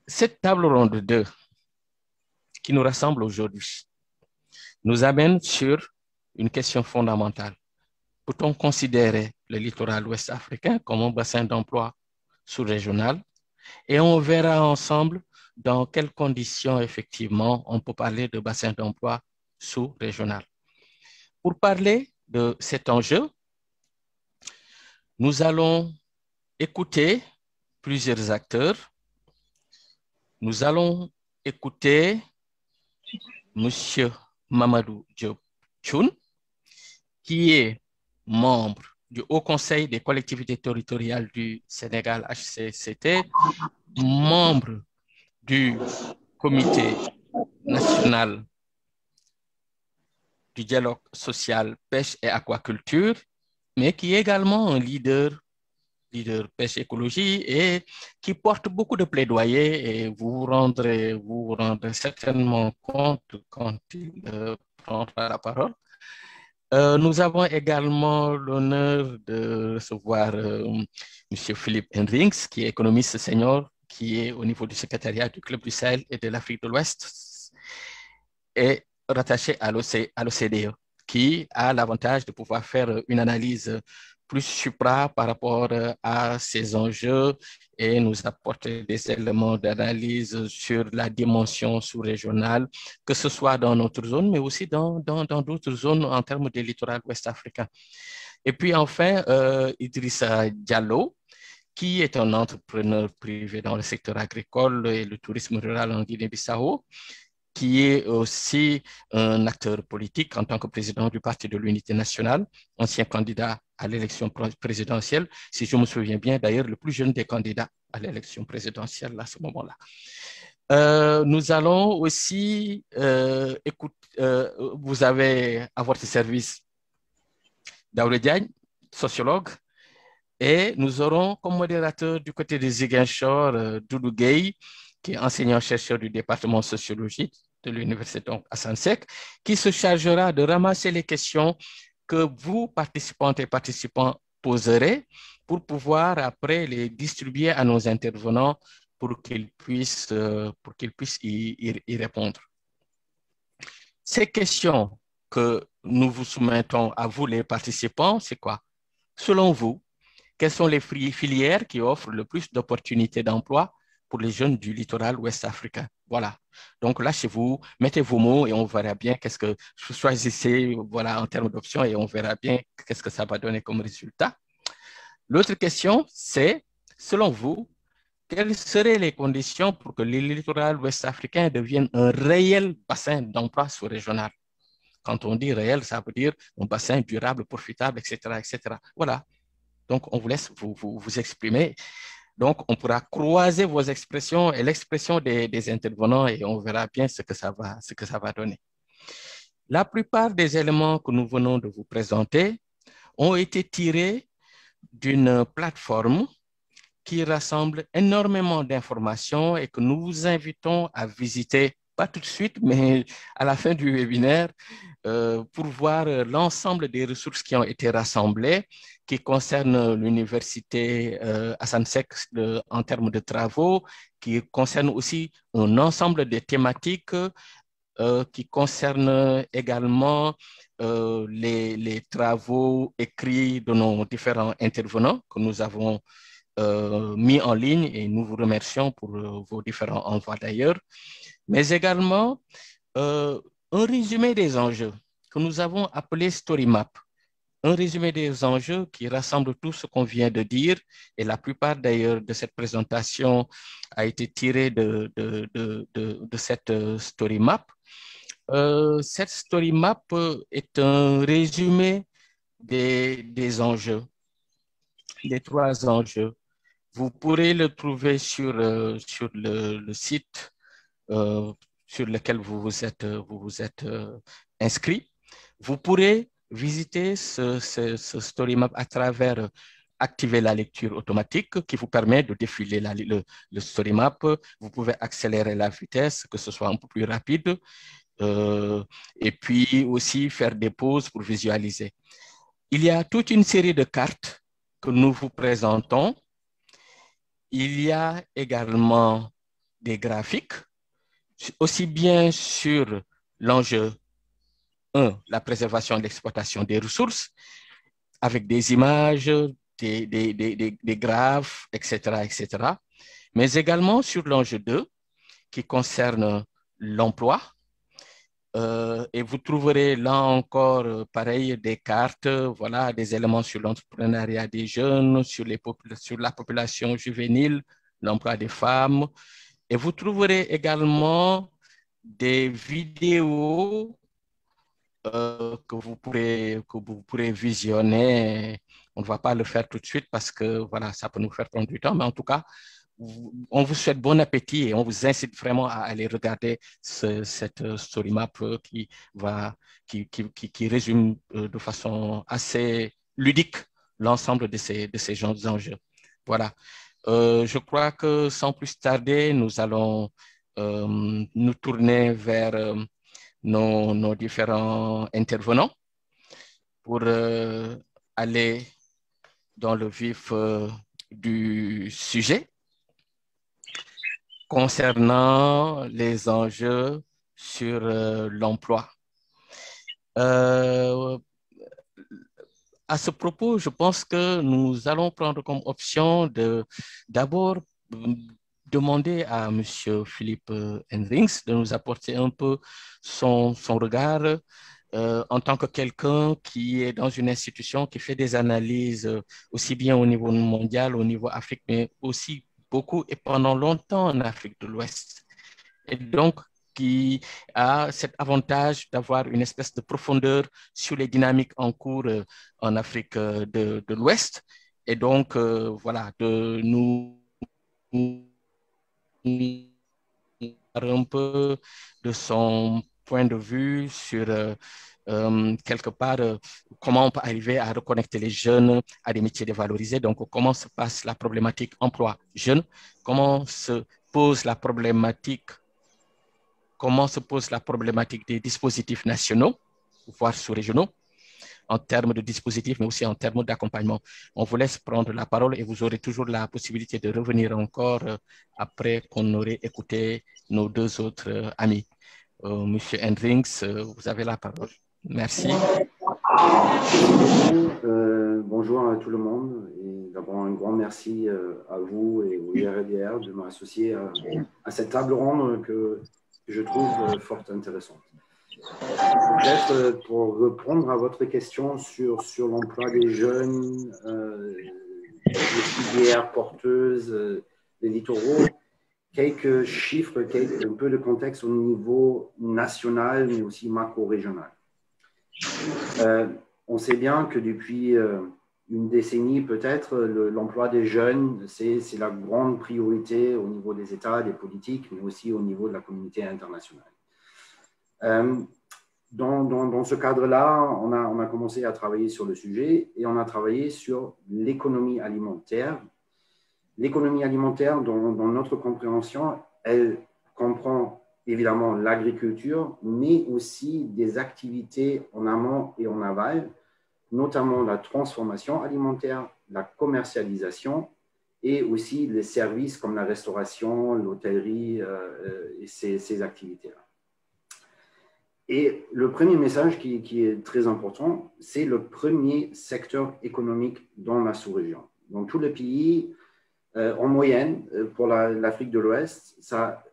Cette table ronde 2 qui nous rassemble aujourd'hui nous amène sur une question fondamentale. Peut-on considérer le littoral ouest africain comme un bassin d'emploi sous-régional? Et on verra ensemble dans quelles conditions, effectivement, on peut parler de bassin d'emploi sous-régional. Pour parler de cet enjeu, nous allons écouter plusieurs acteurs. Nous allons écouter M. Mamadou Diop Thioune, qui est membre du Haut Conseil des collectivités territoriales du Sénégal, HCCT, membre du Comité national du dialogue social pêche et aquaculture, mais qui est également un leader pêche écologie et qui porte beaucoup de plaidoyers et vous rendrez certainement compte quand il prendra la parole. Nous avons également l'honneur de recevoir M. Philippe Hendricks, qui est économiste senior, qui est au niveau du secrétariat du Club du Sahel et de l'Afrique de l'Ouest et rattaché à l'OCDE, qui a l'avantage de pouvoir faire une analyse plus supra par rapport à ces enjeux et nous apporter des éléments d'analyse sur la dimension sous-régionale, que ce soit dans notre zone, mais aussi dans d'autres zones en termes de littoral ouest africain. Et puis enfin, Idrissa Diallo, qui est un entrepreneur privé dans le secteur agricole et le tourisme rural en Guinée-Bissau, qui est aussi un acteur politique en tant que président du Parti de l'Unité nationale, ancien candidat à l'élection présidentielle, si je me souviens bien, d'ailleurs, le plus jeune des candidats à l'élection présidentielle à ce moment-là. Nous allons aussi écouter, vous avez à votre service Daoud Diagne, sociologue, et nous aurons comme modérateur du côté de Ziguinchor, Doudou Gueye, qui est enseignant-chercheur du département de sociologie de l'Université Assane Seck, qui se chargera de ramasser les questions que vous, participantes et participants, poserez pour pouvoir après les distribuer à nos intervenants pour qu'ils puissent y répondre. Ces questions que nous vous soumettons à vous, les participants, c'est quoi? Selon vous, quelles sont les filières qui offrent le plus d'opportunités d'emploi pour les jeunes du littoral ouest africain? Voilà. Donc là, chez vous, mettez vos mots et on verra bien qu'est-ce que vous choisissez, voilà, en termes d'options et on verra bien qu'est-ce que ça va donner comme résultat. L'autre question, c'est, selon vous, quelles seraient les conditions pour que le littoral ouest africain devienne un réel bassin d'emploi sous-régional? Quand on dit réel, ça veut dire un bassin durable, profitable, etc., etc. Voilà. Donc, on vous laisse vous exprimer. Donc, on pourra croiser vos expressions et l'expression des intervenants et on verra bien ce que ça va donner. La plupart des éléments que nous venons de vous présenter ont été tirés d'une plateforme qui rassemble énormément d'informations et que nous vous invitons à visiter, pas tout de suite, mais à la fin du webinaire, pour voir l'ensemble des ressources qui ont été rassemblées, qui concernent l'université Assane Seck en termes de travaux, qui concernent aussi un ensemble de thématiques qui concernent également les travaux écrits de nos différents intervenants que nous avons mis en ligne et nous vous remercions pour vos différents envois d'ailleurs, mais également un résumé des enjeux que nous avons appelé Story Map. Un résumé des enjeux qui rassemble tout ce qu'on vient de dire et la plupart d'ailleurs de cette présentation a été tirée de cette Story Map. Cette Story Map est un résumé des enjeux, des trois enjeux. Vous pourrez le trouver sur le site sur lequel vous vous êtes inscrit. Vous pourrez visiter ce Story Map à travers activer la lecture automatique qui vous permet de défiler le Story Map. Vous pouvez accélérer la vitesse, que ce soit un peu plus rapide, et puis aussi faire des pauses pour visualiser. Il y a toute une série de cartes que nous vous présentons. Il y a également des graphiques, aussi bien sur l'enjeu 1, la préservation et l'exploitation des ressources, avec des images, des graphes, etc., etc., mais également sur l'enjeu 2, qui concerne l'emploi. Et vous trouverez là encore, pareil, des cartes, voilà, des éléments sur l'entrepreneuriat des jeunes, sur la population juvénile, l'emploi des femmes. Et vous trouverez également des vidéos que vous pourrez visionner. On ne va pas le faire tout de suite parce que voilà, ça peut nous faire prendre du temps, mais en tout cas, on vous souhaite bon appétit et on vous incite vraiment à aller regarder cette story map qui résume de façon assez ludique l'ensemble de ces genres d'enjeux. Voilà. Je crois que sans plus tarder, nous allons nous tourner vers nos différents intervenants pour aller dans le vif du sujet concernant les enjeux sur l'emploi. À ce propos, je pense que nous allons prendre comme option d'abord demander à M. Philippe Hendricks de nous apporter un peu son regard en tant que quelqu'un qui est dans une institution qui fait des analyses aussi bien au niveau mondial, au niveau Afrique, mais aussi beaucoup et pendant longtemps en Afrique de l'Ouest. Et donc, qui a cet avantage d'avoir une espèce de profondeur sur les dynamiques en cours en Afrique de l'Ouest. Et donc, voilà, de nous un peu de son point de vue sur quelque part comment on peut arriver à reconnecter les jeunes à des métiers dévalorisés. Donc, comment se passe la problématique emploi jeune, comment se pose la problématique des dispositifs nationaux, voire sous-régionaux, en termes de dispositifs, mais aussi en termes d'accompagnement. On vous laisse prendre la parole et vous aurez toujours la possibilité de revenir encore après qu'on aurait écouté nos deux autres amis. Monsieur Hendricks, vous avez la parole. Merci. Bonjour à tout le monde et d'abord un grand merci à vous et au IRDR de m'associer à cette table ronde que je trouve fort intéressante. Peut-être pour répondre à votre question sur l'emploi des jeunes, les filières porteuses, les littoraux, quelques chiffres, un peu de contexte au niveau national, mais aussi macro-régional. On sait bien que depuis une décennie, peut-être, l'emploi des jeunes, c'est la grande priorité au niveau des États, des politiques, mais aussi au niveau de la communauté internationale. Dans ce cadre-là, on a commencé à travailler sur le sujet et on a travaillé sur l'économie alimentaire. L'économie alimentaire, dans notre compréhension, elle comprend évidemment l'agriculture, mais aussi des activités en amont et en aval, notamment la transformation alimentaire, la commercialisation et aussi les services comme la restauration, l'hôtellerie et ces activités-là. Et le premier message qui est très important, c'est le premier secteur économique dans la sous-région. Dans tous les pays, en moyenne, pour l'Afrique de l'Ouest, ça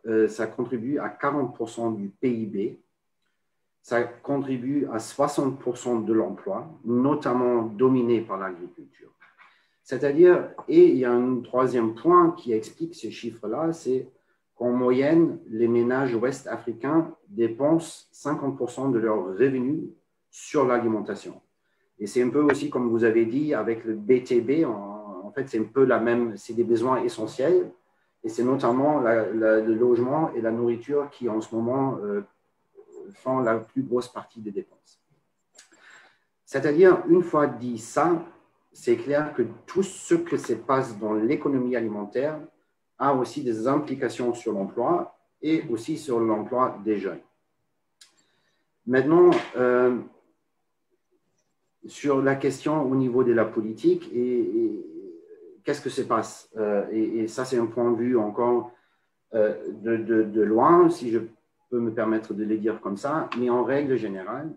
contribue à 40% du PIB. Ça contribue à 60% de l'emploi, notamment dominé par l'agriculture. C'est-à-dire, et il y a un troisième point qui explique ces chiffres-là, c'est qu'en moyenne, les ménages ouest-africains dépensent 50% de leurs revenus sur l'alimentation. Et c'est un peu aussi, comme vous avez dit, avec le BTB, en fait, c'est un peu la même, c'est des besoins essentiels, et c'est notamment le logement et la nourriture qui, en ce moment, font la plus grosse partie des dépenses. C'est-à-dire, une fois dit ça, c'est clair que tout ce que se passe dans l'économie alimentaire a aussi des implications sur l'emploi et aussi sur l'emploi des jeunes. Maintenant, sur la question au niveau de la politique, et qu'est-ce que se passe et ça, c'est un point de vue encore de loin, si je peux me permettre de le dire comme ça, mais en règle générale,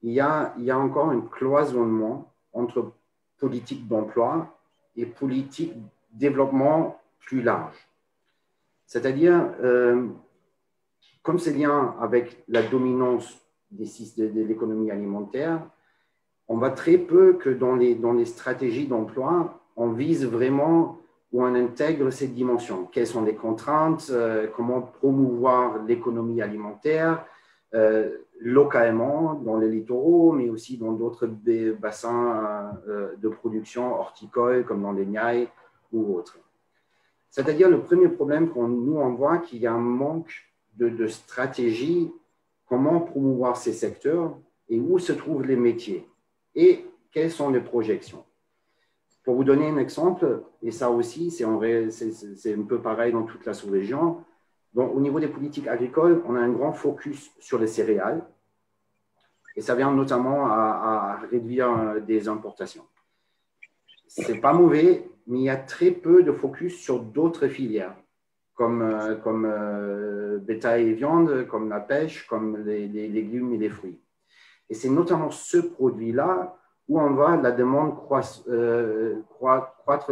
il y a encore un cloisonnement entre politique d'emploi et politique de développement plus large. C'est-à-dire, comme c'est lié avec la dominance de l'économie alimentaire, on voit très peu que dans les stratégies d'emploi, on vise vraiment ou on intègre cette dimension. Quelles sont les contraintes, comment promouvoir l'économie alimentaire localement, dans les littoraux, mais aussi dans d'autres bassins de production horticole, comme dans les Niayes ou autres. C'est-à-dire, le premier problème on voit qu'il y a un manque de stratégie, comment promouvoir ces secteurs et où se trouvent les métiers et quelles sont les projections. Pour vous donner un exemple, et ça aussi, c'est un peu pareil dans toute la sous-région, donc, au niveau des politiques agricoles, on a un grand focus sur les céréales et ça vient notamment à réduire des importations. Ce n'est pas mauvais, mais il y a très peu de focus sur d'autres filières, comme bétail et viande, comme la pêche, comme les légumes et les fruits. Et c'est notamment ce produit-là où on voit la demande croître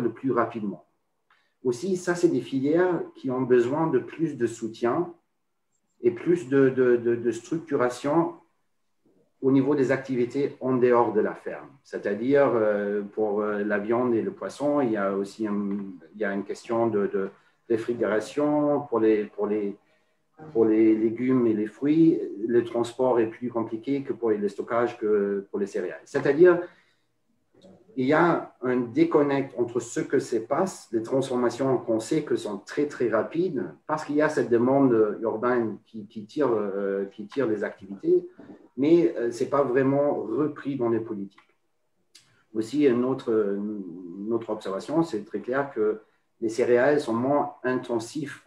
le plus rapidement. Aussi, ça, c'est des filières qui ont besoin de plus de soutien et plus de structuration au niveau des activités en dehors de la ferme. C'est-à-dire, pour la viande et le poisson, il y a aussi une question de réfrigération. Pour les légumes et les fruits, le transport est plus compliqué que pour le stockage que pour les céréales. C'est-à-dire, il y a un déconnect entre ce que se passe, les transformations qu'on sait que sont très, très rapides, parce qu'il y a cette demande urbaine qui tire les activités, mais ce n'est pas vraiment repris dans les politiques. Aussi, une autre observation, c'est très clair que les céréales sont moins intensifs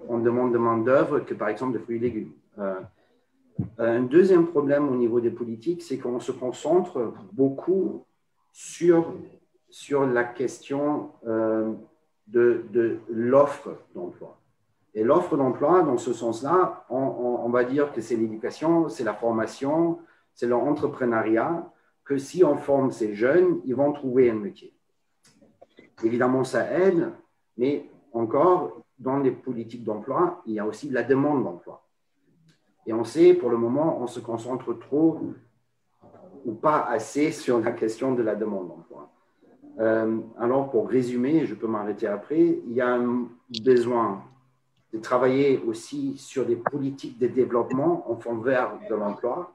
en demande de main-d'œuvre que, par exemple, des fruits et légumes. Un deuxième problème au niveau des politiques, c'est qu'on se concentre beaucoup sur la question de l'offre d'emploi. Et l'offre d'emploi, dans ce sens-là, on va dire que c'est l'éducation, c'est la formation, c'est l'entrepreneuriat, que si on forme ces jeunes, ils vont trouver un métier. Évidemment, ça aide, mais encore, dans les politiques d'emploi, il y a aussi la demande d'emploi. Et on sait, pour le moment, on se concentre trop ou pas assez sur la question de la demande d'emploi. Alors, pour résumer, je peux m'arrêter après, il y a un besoin de travailler aussi sur des politiques de développement en faveur de l'emploi,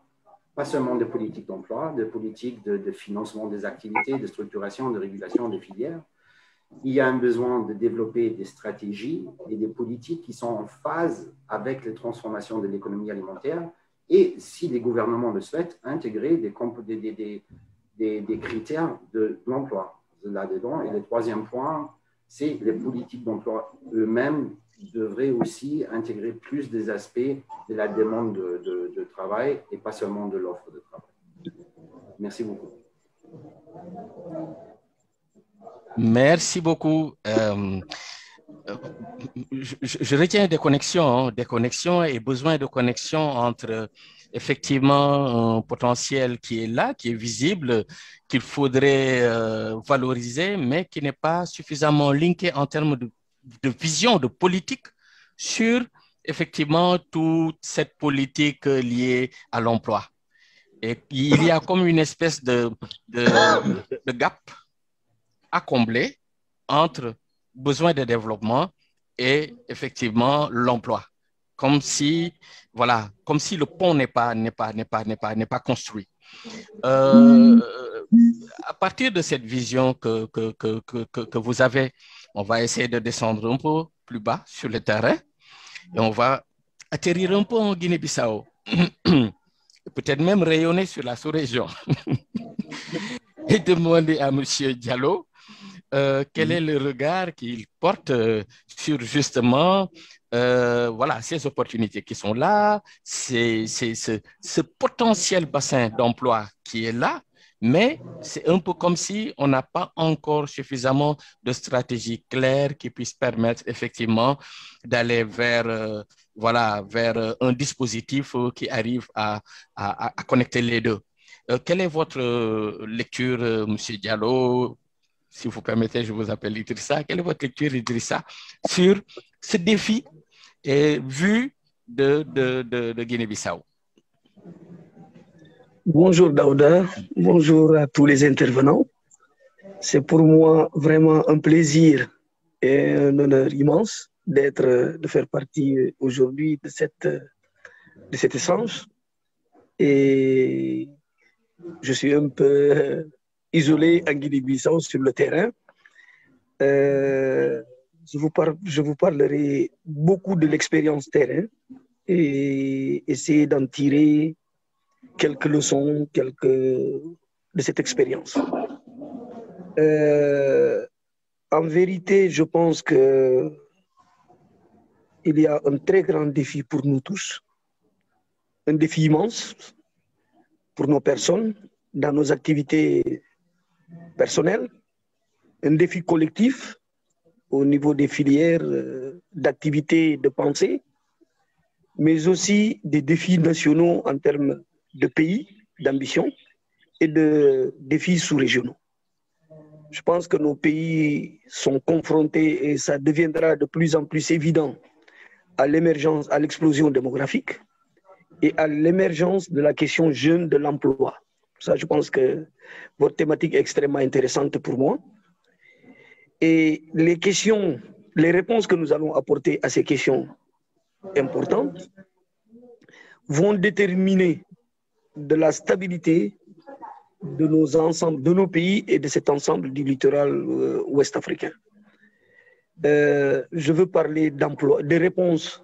pas seulement des politiques d'emploi, des politiques de financement des activités, de structuration, de régulation des filières. Il y a un besoin de développer des stratégies et des politiques qui sont en phase avec les transformations de l'économie alimentaire et, si les gouvernements le souhaitent, intégrer des critères de l'emploi là-dedans. Et le troisième point, c'est les politiques d'emploi eux-mêmes devraient aussi intégrer plus des aspects de la demande de travail et pas seulement de l'offre de travail. Merci beaucoup. Merci beaucoup. Je retiens des connexions et besoin de connexion entre effectivement un potentiel qui est là, qui est visible, qu'il faudrait valoriser, mais qui n'est pas suffisamment linké en termes de vision, de politique sur effectivement toute cette politique liée à l'emploi. Et il y a comme une espèce de gap à combler entre besoin de développement et effectivement l'emploi. Comme si le pont n'est pas construit. À partir de cette vision que vous avez, on va essayer de descendre un peu plus bas sur le terrain et on va atterrir un peu en Guinée-Bissau. Peut-être même rayonner sur la sous-région et demander à M. Diallo quel est le regard qu'il porte sur justement ces opportunités qui sont là, ce potentiel bassin d'emploi qui est là, Mais c'est un peu comme si on n'a pas encore suffisamment de stratégies claires qui puissent permettre effectivement d'aller vers, voilà, vers un dispositif qui arrive à connecter les deux. Quelle est votre lecture, Monsieur Diallo? Si vous permettez, je vous appelle Idrissa. Quelle est votre lecture, Idrissa, sur ce défi vu de Guinée-Bissau? Bonjour Daouda, bonjour à tous les intervenants. C'est pour moi vraiment un plaisir et un honneur immense de faire partie aujourd'hui de cet échange. Et je suis un peu isolé en Guinée-Bissau sur le terrain. Je vous parlerai beaucoup de l'expérience terrain et essayer d'en tirer quelques leçons, de cette expérience. En vérité, je pense qu'il y a un très grand défi pour nous tous, un défi immense pour nos personnes, dans nos activités personnelles, un défi collectif au niveau des filières d'activités de pensée, mais aussi des défis nationaux en termes de pays, d'ambition et de défis sous-régionaux. Je pense que nos pays sont confrontés, et ça deviendra de plus en plus évident, à l'émergence, à l'explosion démographique et à l'émergence de la question jeune de l'emploi. Ça, je pense que votre thématique est extrêmement intéressante pour moi. Et les réponses que nous allons apporter à ces questions importantes vont déterminer de la stabilité de nos pays et de cet ensemble du littoral ouest africain. Je veux parler d'emploi, des réponses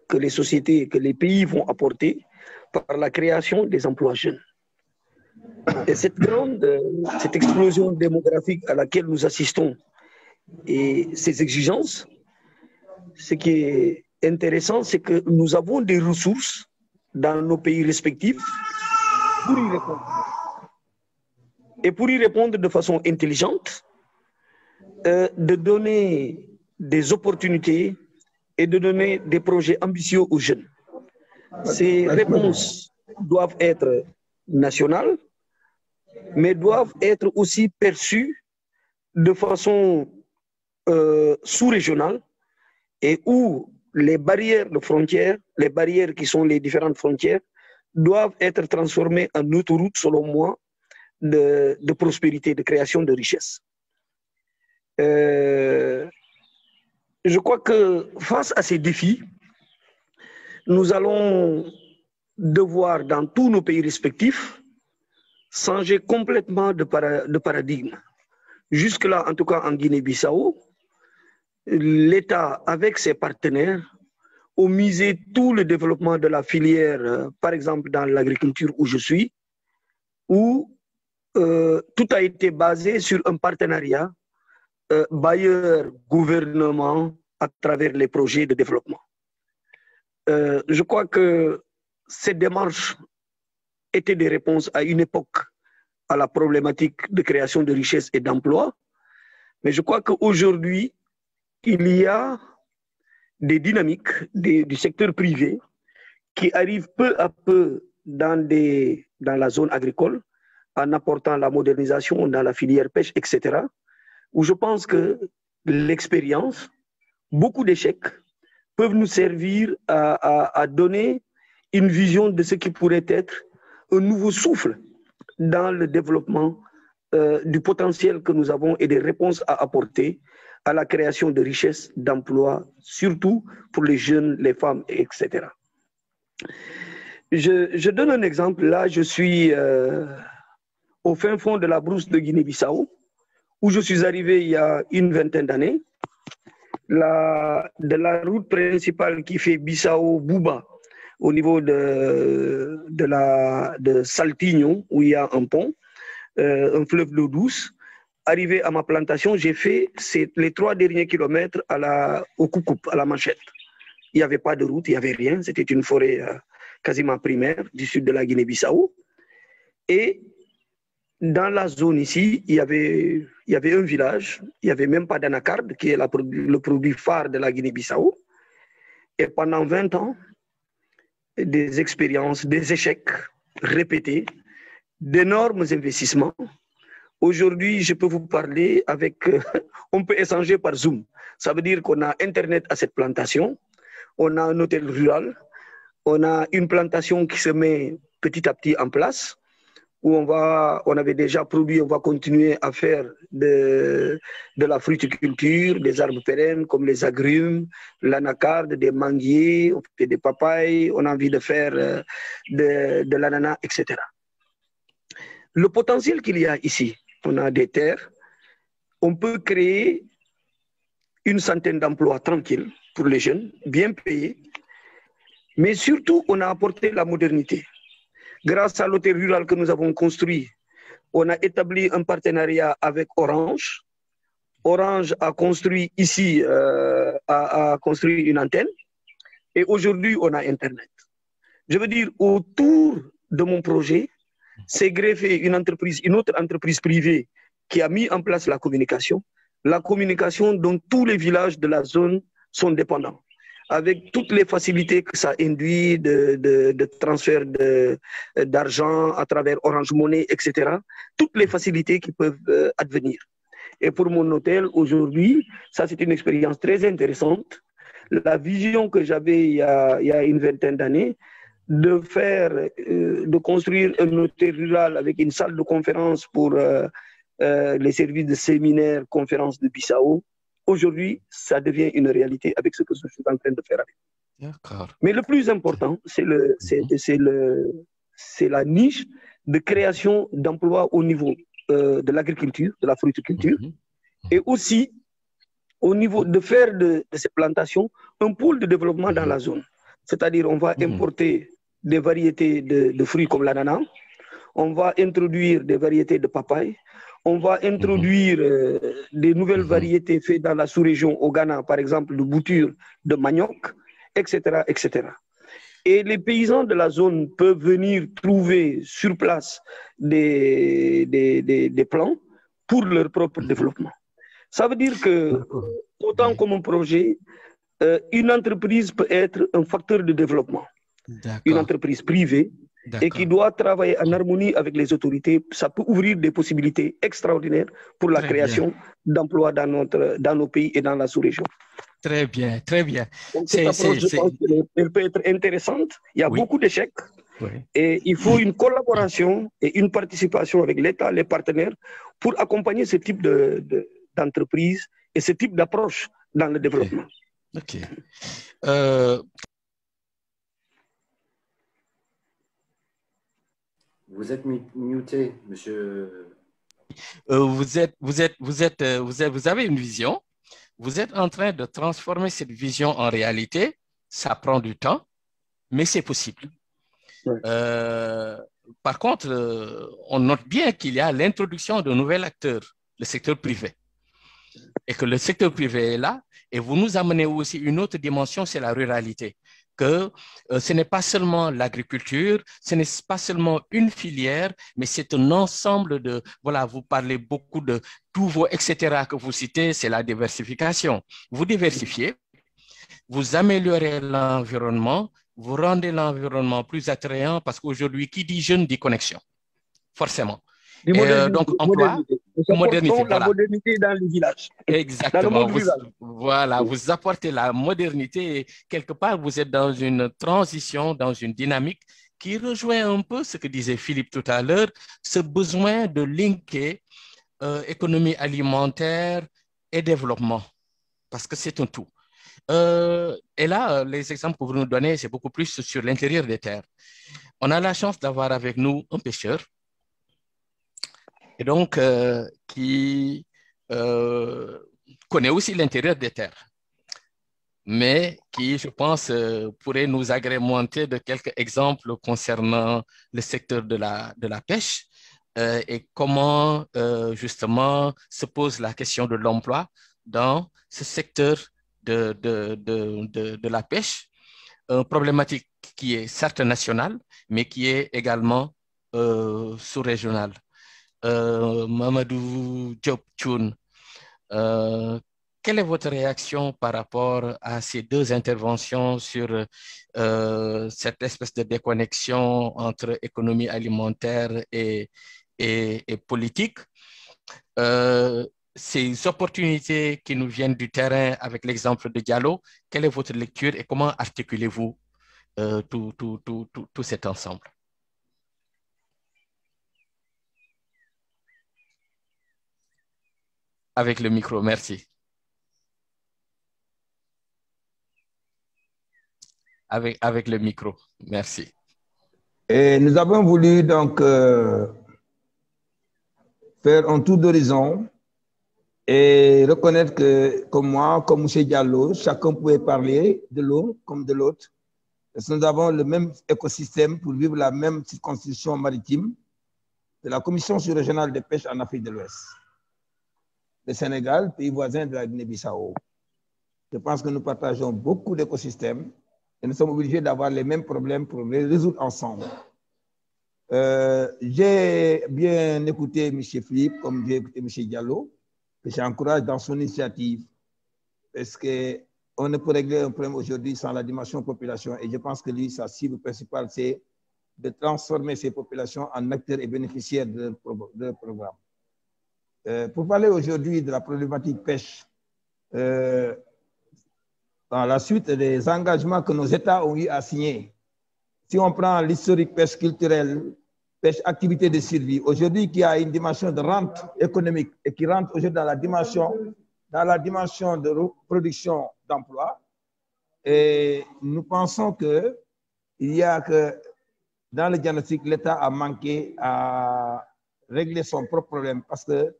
que les sociétés, que les pays vont apporter par la création des emplois jeunes. Et cette explosion démographique à laquelle nous assistons et ces exigences, ce qui est intéressant, c'est que nous avons des ressources dans nos pays respectifs pour y répondre. Et pour y répondre de façon intelligente, de donner des opportunités et de donner des projets ambitieux aux jeunes. Ces réponses doivent être nationales, mais doivent être aussi perçues de façon sous-régionale et où les barrières de frontières, les barrières qui sont les différentes frontières, doivent être transformées en autoroutes, selon moi, de prospérité, de création de richesse. Je crois que face à ces défis, nous allons devoir, dans tous nos pays respectifs, changer complètement de paradigme. Jusque-là, en tout cas en Guinée-Bissau, l'État, avec ses partenaires, ont misé tout le développement de la filière, par exemple dans l'agriculture où je suis, où tout a été basé sur un partenariat bailleur-gouvernement à travers les projets de développement. Je crois que ces démarches étaient des réponses à une époque à la problématique de création de richesses et d'emplois, mais je crois qu'aujourd'hui, il y a des dynamiques du secteur privé qui arrivent peu à peu dans la zone agricole en apportant la modernisation dans la filière pêche, etc., où je pense que l'expérience, beaucoup d'échecs, peuvent nous servir à donner une vision de ce qui pourrait être un nouveau souffle dans le développement du potentiel que nous avons et des réponses à apporter à la création de richesses, d'emplois, surtout pour les jeunes, les femmes, etc. Je donne un exemple. Là, je suis au fin fond de la brousse de Guinée-Bissau, où je suis arrivé il y a une vingtaine d'années. De la route principale qui fait Bissau-Bouba, au niveau de Saltigno, où il y a un pont, un fleuve d'eau douce. Arrivé à ma plantation, j'ai fait les 3 derniers kilomètres au Koukup, à la Manchette. Il n'y avait pas de route, il n'y avait rien. C'était une forêt quasiment primaire du sud de la Guinée-Bissau. Et dans la zone ici, il y avait un village, il n'y avait même pas d'anacarde, qui est le produit phare de la Guinée-Bissau. Et pendant 20 ans, des expériences, des échecs répétés, d'énormes investissements. Aujourd'hui, je peux vous parler avec... on peut échanger par Zoom. Ça veut dire qu'on a Internet à cette plantation, on a un hôtel rural, on a une plantation qui se met petit à petit en place, où on avait déjà produit, on va continuer à faire de la fruticulture, des arbres pérennes comme les agrumes, l'anacarde, des manguiers, on fait des papayes, on a envie de faire de l'ananas, etc. Le potentiel qu'il y a ici, on a des terres, on peut créer une centaine d'emplois tranquilles pour les jeunes, bien payés, mais surtout, on a apporté la modernité. Grâce à l'hôtel rural que nous avons construit, on a établi un partenariat avec Orange. Orange a construit ici, a construit une antenne. Et aujourd'hui, on a Internet. Je veux dire, autour de mon projet, c'est greffé une autre entreprise privée qui a mis en place la communication dont tous les villages de la zone sont dépendants, avec toutes les facilités que ça induit de transfert d'argent à travers Orange Money, etc. Toutes les facilités qui peuvent advenir. Et pour mon hôtel, aujourd'hui, ça c'est une expérience très intéressante. La vision que j'avais il y a une vingtaine d'années, de construire un hôtel rural avec une salle de conférence pour les services de séminaires, conférences de Bissau. Aujourd'hui, ça devient une réalité avec ce que je suis en train de faire. D'accord. Mais le plus important, c'est la niche de création d'emplois au niveau de l'agriculture, de la fruticulture, et aussi au niveau de faire de ces plantations un pôle de développement dans la zone. C'est-à-dire on va importer des variétés de fruits comme l'ananas, on va introduire des variétés de papaye, on va introduire des nouvelles variétés faites dans la sous-région au Ghana, par exemple, de boutures de manioc, etc., etc. Et les paysans de la zone peuvent venir trouver sur place des plans pour leur propre développement. Ça veut dire que, autant comme un projet, une entreprise peut être un facteur de développement. Une entreprise privée et qui doit travailler en harmonie avec les autorités, ça peut ouvrir des possibilités extraordinaires pour la création d'emplois dans nos pays et dans la sous-région. Très bien, très bien. Donc, cette approche, je pense qu'elle peut être intéressante. Il y a beaucoup d'échecs et il faut une collaboration et une participation avec l'État, les partenaires, pour accompagner ce type d'entreprise et ce type d'approche dans le développement. OK. Vous êtes muté, monsieur. Vous avez une vision. Vous êtes en train de transformer cette vision en réalité. Ça prend du temps, mais c'est possible. Ouais. Par contre, on note bien qu'il y a l'introduction de nouveaux acteurs, le secteur privé. Et que le secteur privé est là. Et vous nous amenez aussi une autre dimension, c'est la ruralité. Que ce n'est pas seulement l'agriculture, ce n'est pas seulement une filière, mais c'est un ensemble de, voilà, vous parlez beaucoup de tous vos, etc. que vous citez, c'est la diversification. Vous diversifiez, vous améliorez l'environnement, vous rendez l'environnement plus attrayant parce qu'aujourd'hui, qui dit jeune dit connexion, forcément. Donc, emploi, modernité, la modernité dans les villages. Exactement. Voilà, vous apportez la modernité et quelque part, vous êtes dans une transition, dans une dynamique qui rejoint un peu ce que disait Philippe tout à l'heure, ce besoin de linker économie alimentaire et développement, parce que c'est un tout. Et là, les exemples que vous nous donnez, c'est beaucoup plus sur l'intérieur des terres. On a la chance d'avoir avec nous un pêcheur, et donc qui connaît aussi l'intérieur des terres, mais qui, je pense, pourrait nous agrémenter de quelques exemples concernant le secteur de la pêche et comment, justement, se pose la question de l'emploi dans ce secteur de la pêche, une problématique qui est certes nationale, mais qui est également sous-régionale. Mamadou Diop Thioune, quelle est votre réaction par rapport à ces deux interventions sur cette espèce de déconnexion entre économie alimentaire et politique? Ces opportunités qui nous viennent du terrain avec l'exemple de Diallo, quelle est votre lecture et comment articulez-vous tout cet ensemble? Avec le micro, merci. Avec le micro, merci. Et nous avons voulu donc faire un tour d'horizon et reconnaître que, comme moi, comme M. Diallo, chacun pouvait parler de l'un comme de l'autre. Parce que nous avons le même écosystème pour vivre la même circonscription maritime de la Commission sous-régionale de pêche en Afrique de l'Ouest. Le Sénégal, pays voisin de la Guinée-Bissau. Je pense que nous partageons beaucoup d'écosystèmes et nous sommes obligés d'avoir les mêmes problèmes pour les résoudre ensemble. J'ai bien écouté M. Philippe, comme j'ai écouté M. Diallo, que j'encourage dans son initiative, parce qu'on ne peut régler un problème aujourd'hui sans la dimension population. Et je pense que lui, sa cible principale, c'est de transformer ces populations en acteurs et bénéficiaires de leur programme. Pour parler aujourd'hui de la problématique pêche, dans la suite des engagements que nos États ont eu à signer, si on prend l'historique pêche culturelle, pêche activité de survie, aujourd'hui qui a une dimension de rente économique et qui rentre aujourd'hui dans la dimension de production d'emploi, et nous pensons qu'il y a que dans le diagnostic, l'État a manqué à régler son propre problème parce que,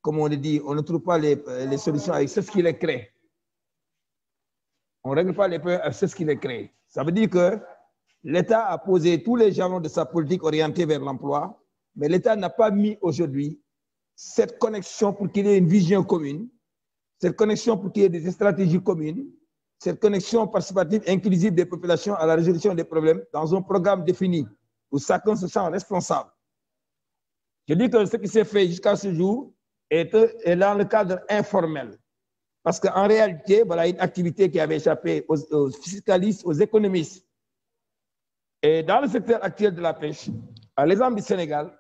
comme on le dit, on ne trouve pas les solutions avec ce qui les crée. On ne règle pas les problèmes avec ce qui les crée. Ça veut dire que l'État a posé tous les jalons de sa politique orientée vers l'emploi, mais l'État n'a pas mis aujourd'hui cette connexion pour qu'il y ait une vision commune, cette connexion pour qu'il y ait des stratégies communes, cette connexion participative inclusive des populations à la résolution des problèmes dans un programme défini où chacun se sent responsable. Je dis que ce qui s'est fait jusqu'à ce jour est dans le cadre informel. Parce qu'en réalité, voilà une activité qui avait échappé aux fiscalistes, aux économistes. Et dans le secteur actuel de la pêche, à l'exemple du Sénégal,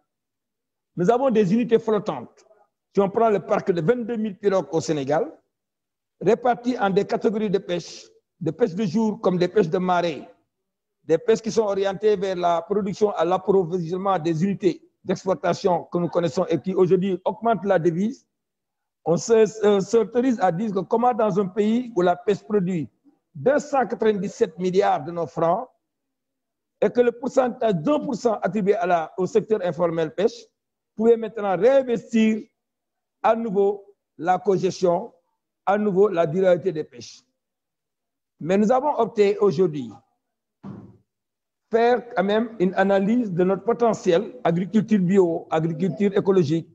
nous avons des unités flottantes. Si on prend le parc de 22 000 pirogues au Sénégal, réparties en des catégories de pêche de jour comme des pêches de marée, des pêches qui sont orientées vers la production à l'approvisionnement des unités d'exportation que nous connaissons et qui aujourd'hui augmentent la devise. On s'autorise à dire que comment dans un pays où la pêche produit 297 milliards de nos francs et que le pourcentage de 2% attribué au secteur informel pêche pouvait maintenant réinvestir à nouveau la cogestion, à nouveau la durabilité des pêches. Mais nous avons opté aujourd'hui faire quand même une analyse de notre potentiel, agriculture bio, agriculture écologique,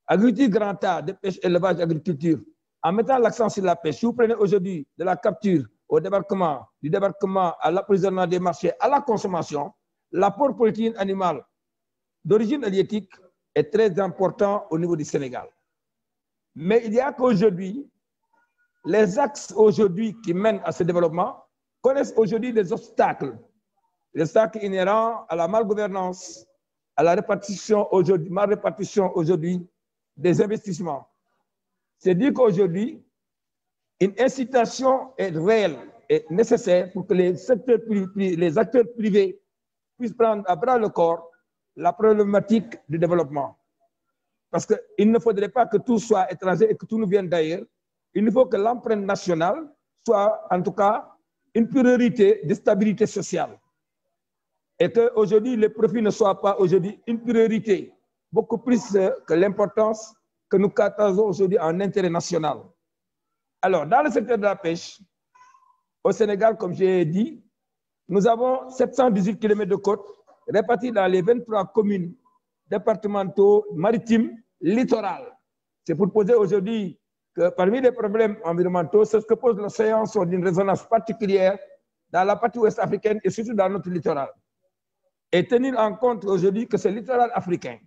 agriculture grand A, de pêche, élevage, agriculture, en mettant l'accent sur la pêche. Si vous prenez aujourd'hui de la capture au débarquement, du débarquement à l'approvisionnement des marchés, à la consommation, l'apport protéine animale d'origine halieutique est très important au niveau du Sénégal. Mais il y a qu'aujourd'hui, les axes aujourd'hui qui mènent à ce développement connaissent aujourd'hui des obstacles. Les obstacles inhérents à la malgouvernance, à la répartition aujourd'hui, mal répartition aujourd'hui des investissements. C'est dire qu'aujourd'hui, une incitation est réelle et nécessaire pour que les acteurs privés puissent prendre à bras le corps la problématique du développement. Parce qu'il ne faudrait pas que tout soit étranger et que tout nous vienne d'ailleurs. Il faut que l'empreinte nationale soit en tout cas une priorité de stabilité sociale. Et qu'aujourd'hui, les profits ne soient pas aujourd'hui une priorité, beaucoup plus que l'importance que nous cataloguons aujourd'hui en intérêt national. Alors, dans le secteur de la pêche, au Sénégal, comme j'ai dit, nous avons 718 km de côtes répartis dans les 23 communes départementaux, maritimes, littorales. C'est pour poser aujourd'hui que parmi les problèmes environnementaux, c'est ce que pose l'océan sont d'une résonance particulière dans la partie ouest africaine et surtout dans notre littoral. Et tenir en compte aujourd'hui que ce littoral africain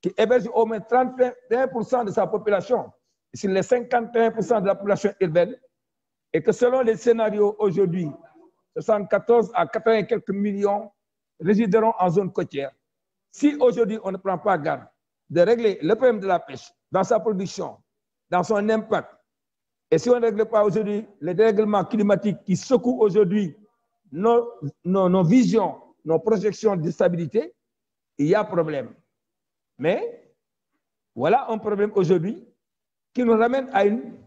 qui héberge au moins 31% de sa population sur les 51% de la population urbaine, et que selon les scénarios aujourd'hui, 74 à 80 et quelques millions résideront en zone côtière. Si aujourd'hui on ne prend pas garde de régler le problème de la pêche dans sa production, dans son impact, et si on ne règle pas aujourd'hui les dérèglements climatiques qui secouent aujourd'hui nos visions, nos projections de stabilité, il y a problème. Mais voilà un problème aujourd'hui qui nous ramène à une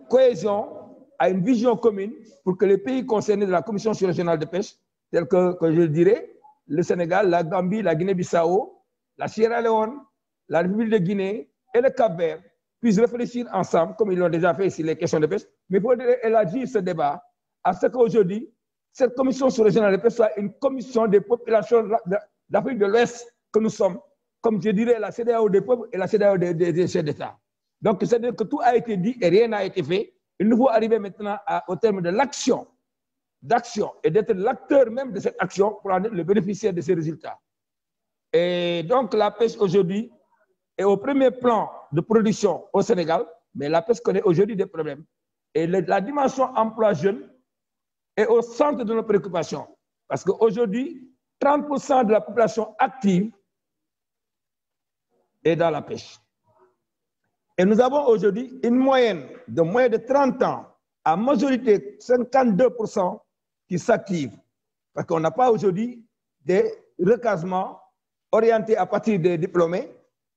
cohésion, à une vision commune pour que les pays concernés de la Commission sous-régionale de pêche, tels que je le dirais, le Sénégal, la Gambie, la Guinée-Bissau, la Sierra Leone, la République de Guinée et le Cap-Vert, puissent réfléchir ensemble, comme ils l'ont déjà fait sur les questions de pêche, mais il faudrait élargir ce débat à ce qu'aujourd'hui, cette commission sous-régionale de pêche soit une commission des populations d'Afrique de l'Ouest que nous sommes, comme je dirais la CEDEAO des peuples et la CEDEAO des chefs d'État. Donc, c'est-à-dire que tout a été dit et rien n'a été fait. Il nous faut arriver maintenant au terme de l'action et d'être l'acteur même de cette action pour en être le bénéficiaire de ces résultats. Et donc, la pêche aujourd'hui est au premier plan de production au Sénégal, mais la pêche connaît aujourd'hui des problèmes. Et la dimension emploi jeune est au centre de nos préoccupations. Parce qu'aujourd'hui, 30% de la population active est dans la pêche. Et nous avons aujourd'hui une moyenne de moins de 30 ans, à majorité 52% qui s'activent. Parce qu'on n'a pas aujourd'hui des recasements orientés à partir des diplômés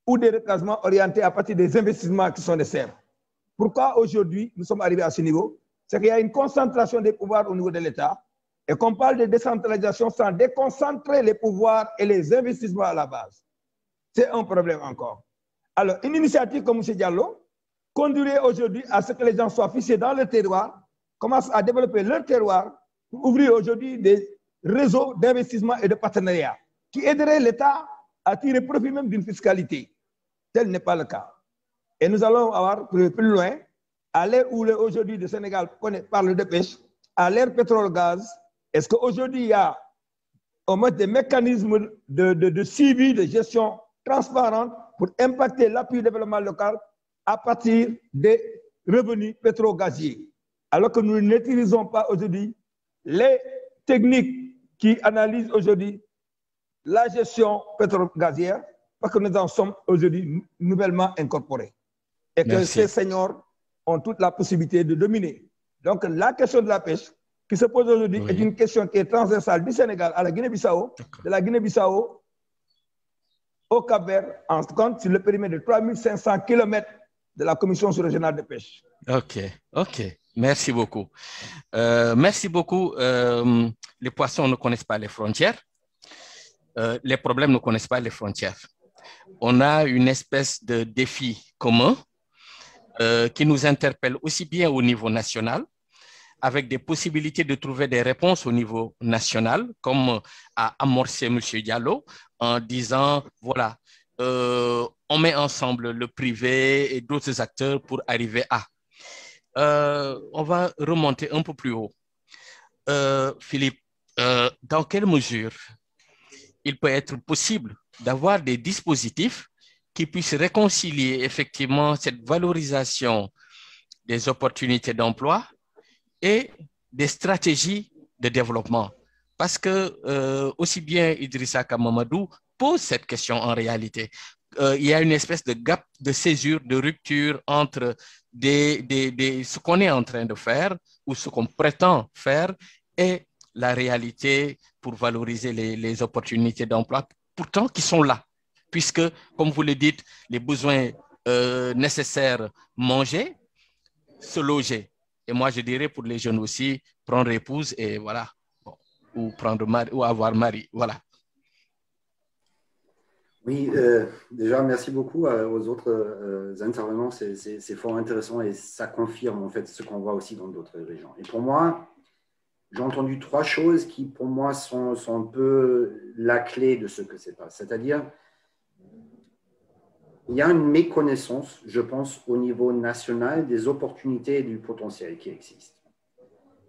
ou des recasements orientés à partir des investissements qui sont des serres. Pourquoi aujourd'hui nous sommes arrivés à ce niveau? C'est qu'il y a une concentration des pouvoirs au niveau de l'État et qu'on parle de décentralisation sans déconcentrer les pouvoirs et les investissements à la base. C'est un problème encore. Alors, une initiative comme M. Diallo conduirait aujourd'hui à ce que les gens soient fixés dans le terroir, commencent à développer leur terroir pour ouvrir aujourd'hui des réseaux d'investissement et de partenariat qui aideraient l'État à tirer profit même d'une fiscalité. Tel n'est pas le cas. Et nous allons avoir plus loin, à l'ère où aujourd'hui le Sénégal parle de pêche, à l'ère pétrole-gaz, est-ce qu'aujourd'hui il y a au moins des mécanismes de suivi, de gestion transparente pour impacter l'appui au développement local à partir des revenus pétro-gaziers, alors que nous n'utilisons pas aujourd'hui les techniques qui analysent aujourd'hui la gestion pétro-gazière, parce que nous en sommes aujourd'hui nouvellement incorporés. Et que ces seniors ont toute la possibilité de dominer. Donc la question de la pêche qui se pose aujourd'hui est une question qui est transversale du Sénégal à la Guinée-Bissau, de la Guinée-Bissau au Cap-Vert, en compte sur le périmètre de 3500 km de la Commission sous-régionale de pêche. Ok. Merci beaucoup. Merci beaucoup. Les poissons ne connaissent pas les frontières. Les problèmes ne connaissent pas les frontières. On a une espèce de défi commun qui nous interpelle aussi bien au niveau national, avec des possibilités de trouver des réponses au niveau national, comme a amorcé M. Diallo, en disant, voilà, on met ensemble le privé et d'autres acteurs pour arriver à. On va remonter un peu plus haut. Philippe, dans quelle mesure il peut être possible d'avoir des dispositifs qui puissent réconcilier effectivement cette valorisation des opportunités d'emploi et des stratégies de développement? Parce que aussi bien Idrissa Mamadou pose cette question en réalité. Il y a une espèce de gap de césure, de rupture entre ce qu'on est en train de faire ou ce qu'on prétend faire et la réalité pour valoriser les opportunités d'emploi, pourtant qui sont là. Puisque, comme vous le dites, les besoins nécessaires, manger, se loger. Et moi, je dirais pour les jeunes aussi, prendre épouse et voilà, bon, ou prendre mari, ou avoir mari, voilà. Oui, déjà, merci beaucoup aux autres intervenants. C'est fort intéressant et ça confirme en fait ce qu'on voit aussi dans d'autres régions. Et pour moi, j'ai entendu trois choses qui, pour moi, sont un peu la clé de ce que c'est pas. C'est-à-dire, il y a une méconnaissance, je pense, au niveau national des opportunités et du potentiel qui existent.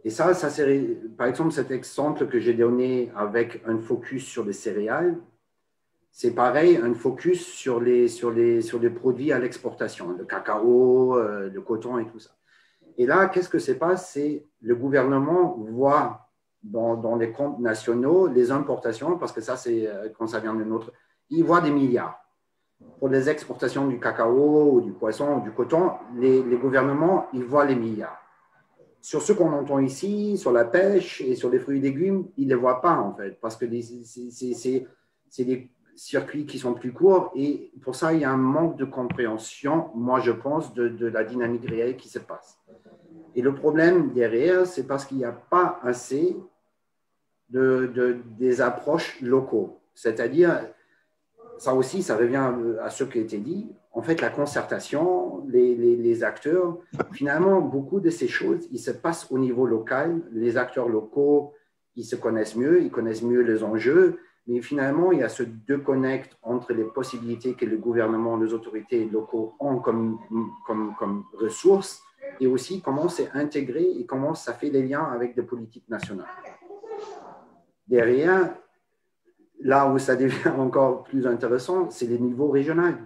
Et ça c'est, par exemple, cet exemple que j'ai donné avec un focus sur les céréales, c'est pareil, un focus sur les produits à l'exportation, le cacao, le coton et tout ça. Et là, qu'est-ce que se passe? C'est le gouvernement voit dans les comptes nationaux les importations, parce que ça, c'est quand ça vient de notre... Il voit des milliards. Pour les exportations du cacao, ou du poisson, ou du coton, les gouvernements, ils voient les milliards. Sur ce qu'on entend ici, sur la pêche et sur les fruits et légumes, ils ne les voient pas, en fait, parce que c'est des circuits qui sont plus courts, et pour ça, il y a un manque de compréhension, moi, je pense, de la dynamique réelle qui se passe. Et le problème derrière, c'est parce qu'il n'y a pas assez des approches locaux. C'est-à-dire, ça aussi, ça revient à ce qui a été dit. En fait, la concertation, les acteurs, finalement, beaucoup de ces choses, ils se passent au niveau local. Les acteurs locaux, ils se connaissent mieux, ils connaissent mieux les enjeux. Mais finalement, il y a ce déconnect entre les possibilités que le gouvernement, les autorités locaux ont comme ressources et aussi comment c'est intégré et comment ça fait les liens avec des politiques nationales. Derrière, là où ça devient encore plus intéressant, c'est les niveaux régionaux.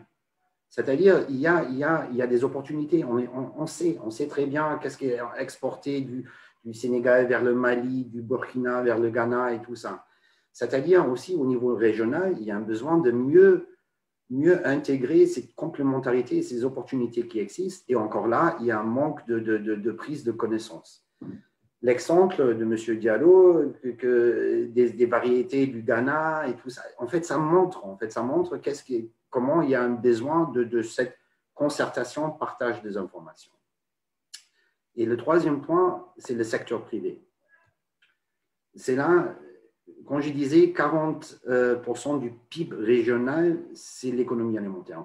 C'est-à-dire, il y a des opportunités. On sait très bien qu'est-ce qui est exporté du Sénégal vers le Mali, du Burkina vers le Ghana et tout ça. C'est-à-dire aussi au niveau régional, il y a un besoin de mieux intégrer ces complémentarités, ces opportunités qui existent. Et encore là, il y a un manque de prise de connaissance. L'exemple de M. Diallo, des variétés du Ghana et tout ça, en fait, ça montre comment il y a un besoin de cette concertation, partage des informations. Et le troisième point, c'est le secteur privé. C'est là, quand je disais 40% du PIB régional, c'est l'économie alimentaire.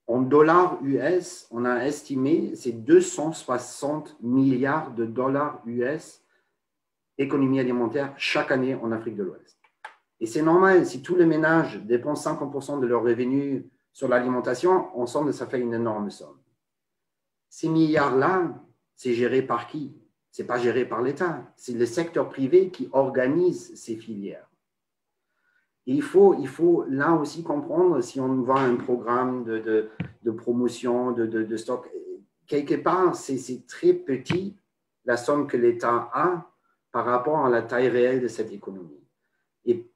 En dollars US, on a estimé c'est 260 milliards de dollars US économie alimentaire chaque année en Afrique de l'Ouest. Et c'est normal, si tous les ménages dépensent 50% de leurs revenus sur l'alimentation, ensemble, ça fait une énorme somme. Ces milliards-là, c'est géré par qui? Ce n'est pas géré par l'État, c'est le secteur privé qui organise ces filières. Et il faut là aussi comprendre, si on voit un programme de promotion, de stock, quelque part, c'est très petit la somme que l'État a par rapport à la taille réelle de cette économie. Et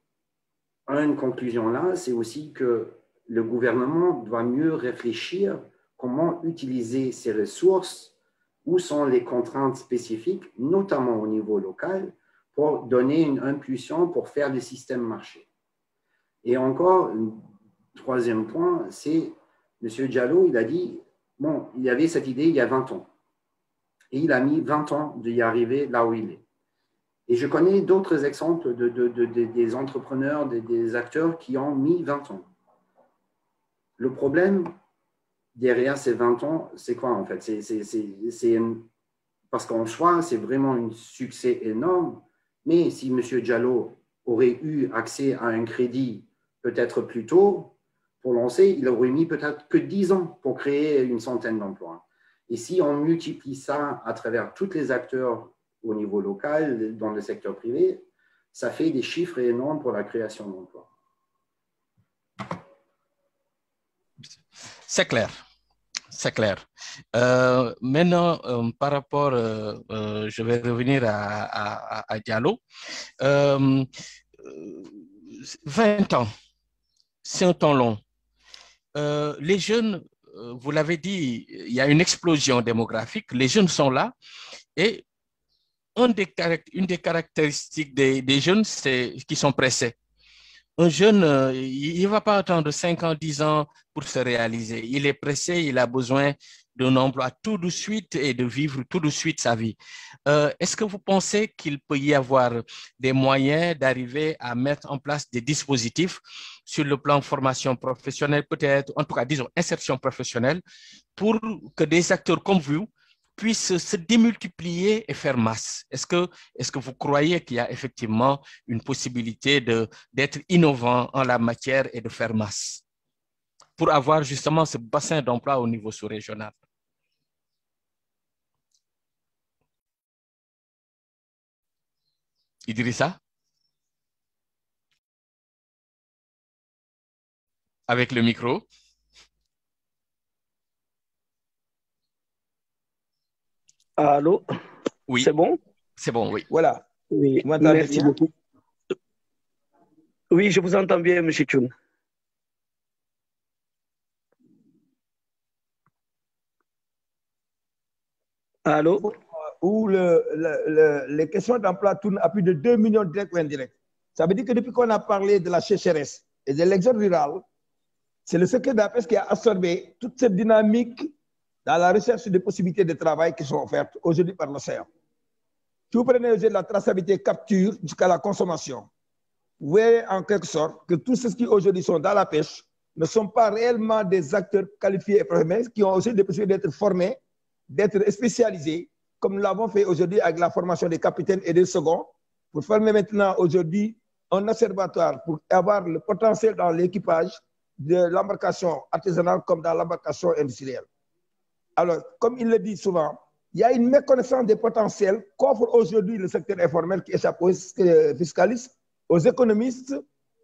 une conclusion là, c'est aussi que le gouvernement doit mieux réfléchir comment utiliser ces ressources, où sont les contraintes spécifiques, notamment au niveau local, pour donner une impulsion pour faire des systèmes marchés. Et encore, un troisième point, c'est M. Diallo, il a dit, bon, il y avait cette idée il y a 20 ans. Et il a mis 20 ans d'y arriver là où il est. Et je connais d'autres exemples des entrepreneurs, des acteurs qui ont mis 20 ans. Le problème derrière ces 20 ans, c'est quoi en fait? Parce qu'en soi, c'est vraiment un succès énorme. Mais si M. Diallo aurait eu accès à un crédit peut-être plus tôt, pour lancer, il aurait mis peut-être que 10 ans pour créer une centaine d'emplois. Et si on multiplie ça à travers tous les acteurs au niveau local, dans le secteur privé, ça fait des chiffres énormes pour la création d'emplois. C'est clair. C'est clair. Maintenant, par rapport, je vais revenir à Diallo. 20 ans, c'est un temps long. Les jeunes, vous l'avez dit, il y a une explosion démographique. Les jeunes sont là et une des caractéristiques des jeunes, c'est qu'ils sont pressés. Un jeune, il ne va pas attendre 5 ans, 10 ans pour se réaliser. Il est pressé, il a besoin d'un emploi tout de suite et de vivre tout de suite sa vie. Est-ce que vous pensez qu'il peut y avoir des moyens d'arriver à mettre en place des dispositifs sur le plan formation professionnelle, peut-être, en tout cas, disons, insertion professionnelle, pour que des acteurs comme vous puissent se démultiplier et faire masse? Est-ce que vous croyez qu'il y a effectivement une possibilité d'être innovant en la matière et de faire masse pour avoir justement ce bassin d'emploi au niveau sous-régional? Idrissa? avec le micro. Allô? Oui. C'est bon? C'est bon, oui. Voilà. Oui, Vous m'entendez merci bien? beaucoup. Oui, je vous entends bien, M. Thioune. Allô? Où les questions d'emploi tournent à plus de 2 millions directs ou indirects. Ça veut dire que depuis qu'on a parlé de la sécheresse et de l'exode rural, c'est le secteur de la pêche qui a absorbé toute cette dynamique dans la recherche des possibilités de travail qui sont offertes aujourd'hui par l'océan. Si vous prenez aujourd'hui la traçabilité capture jusqu'à la consommation, vous voyez en quelque sorte que tous ceux qui aujourd'hui sont dans la pêche ne sont pas réellement des acteurs qualifiés et professionnels qui ont aussi des possibilités d'être formés, d'être spécialisés, comme nous l'avons fait aujourd'hui avec la formation des capitaines et des seconds, pour former maintenant aujourd'hui un observatoire pour avoir le potentiel dans l'équipage de l'embarcation artisanale comme dans l'embarcation industrielle. Alors, comme il le dit souvent, il y a une méconnaissance des potentiels qu'offre aujourd'hui le secteur informel qui échappe aux fiscalistes, aux économistes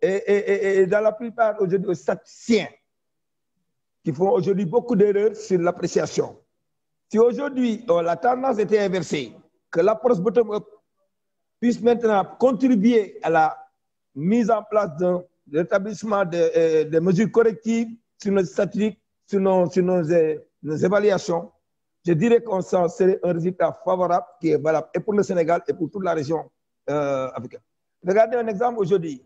et dans la plupart aujourd'hui aux statisticiens qui font aujourd'hui beaucoup d'erreurs sur l'appréciation. Si aujourd'hui la tendance était inversée, que l'approche bottom-up puisse maintenant contribuer à la mise en place d'un rétablissement de mesures correctives sur nos statistiques, sur nos évaluations, je dirais qu'on s'en serait un résultat favorable qui est valable et pour le Sénégal et pour toute la région africaine. Regardez un exemple aujourd'hui.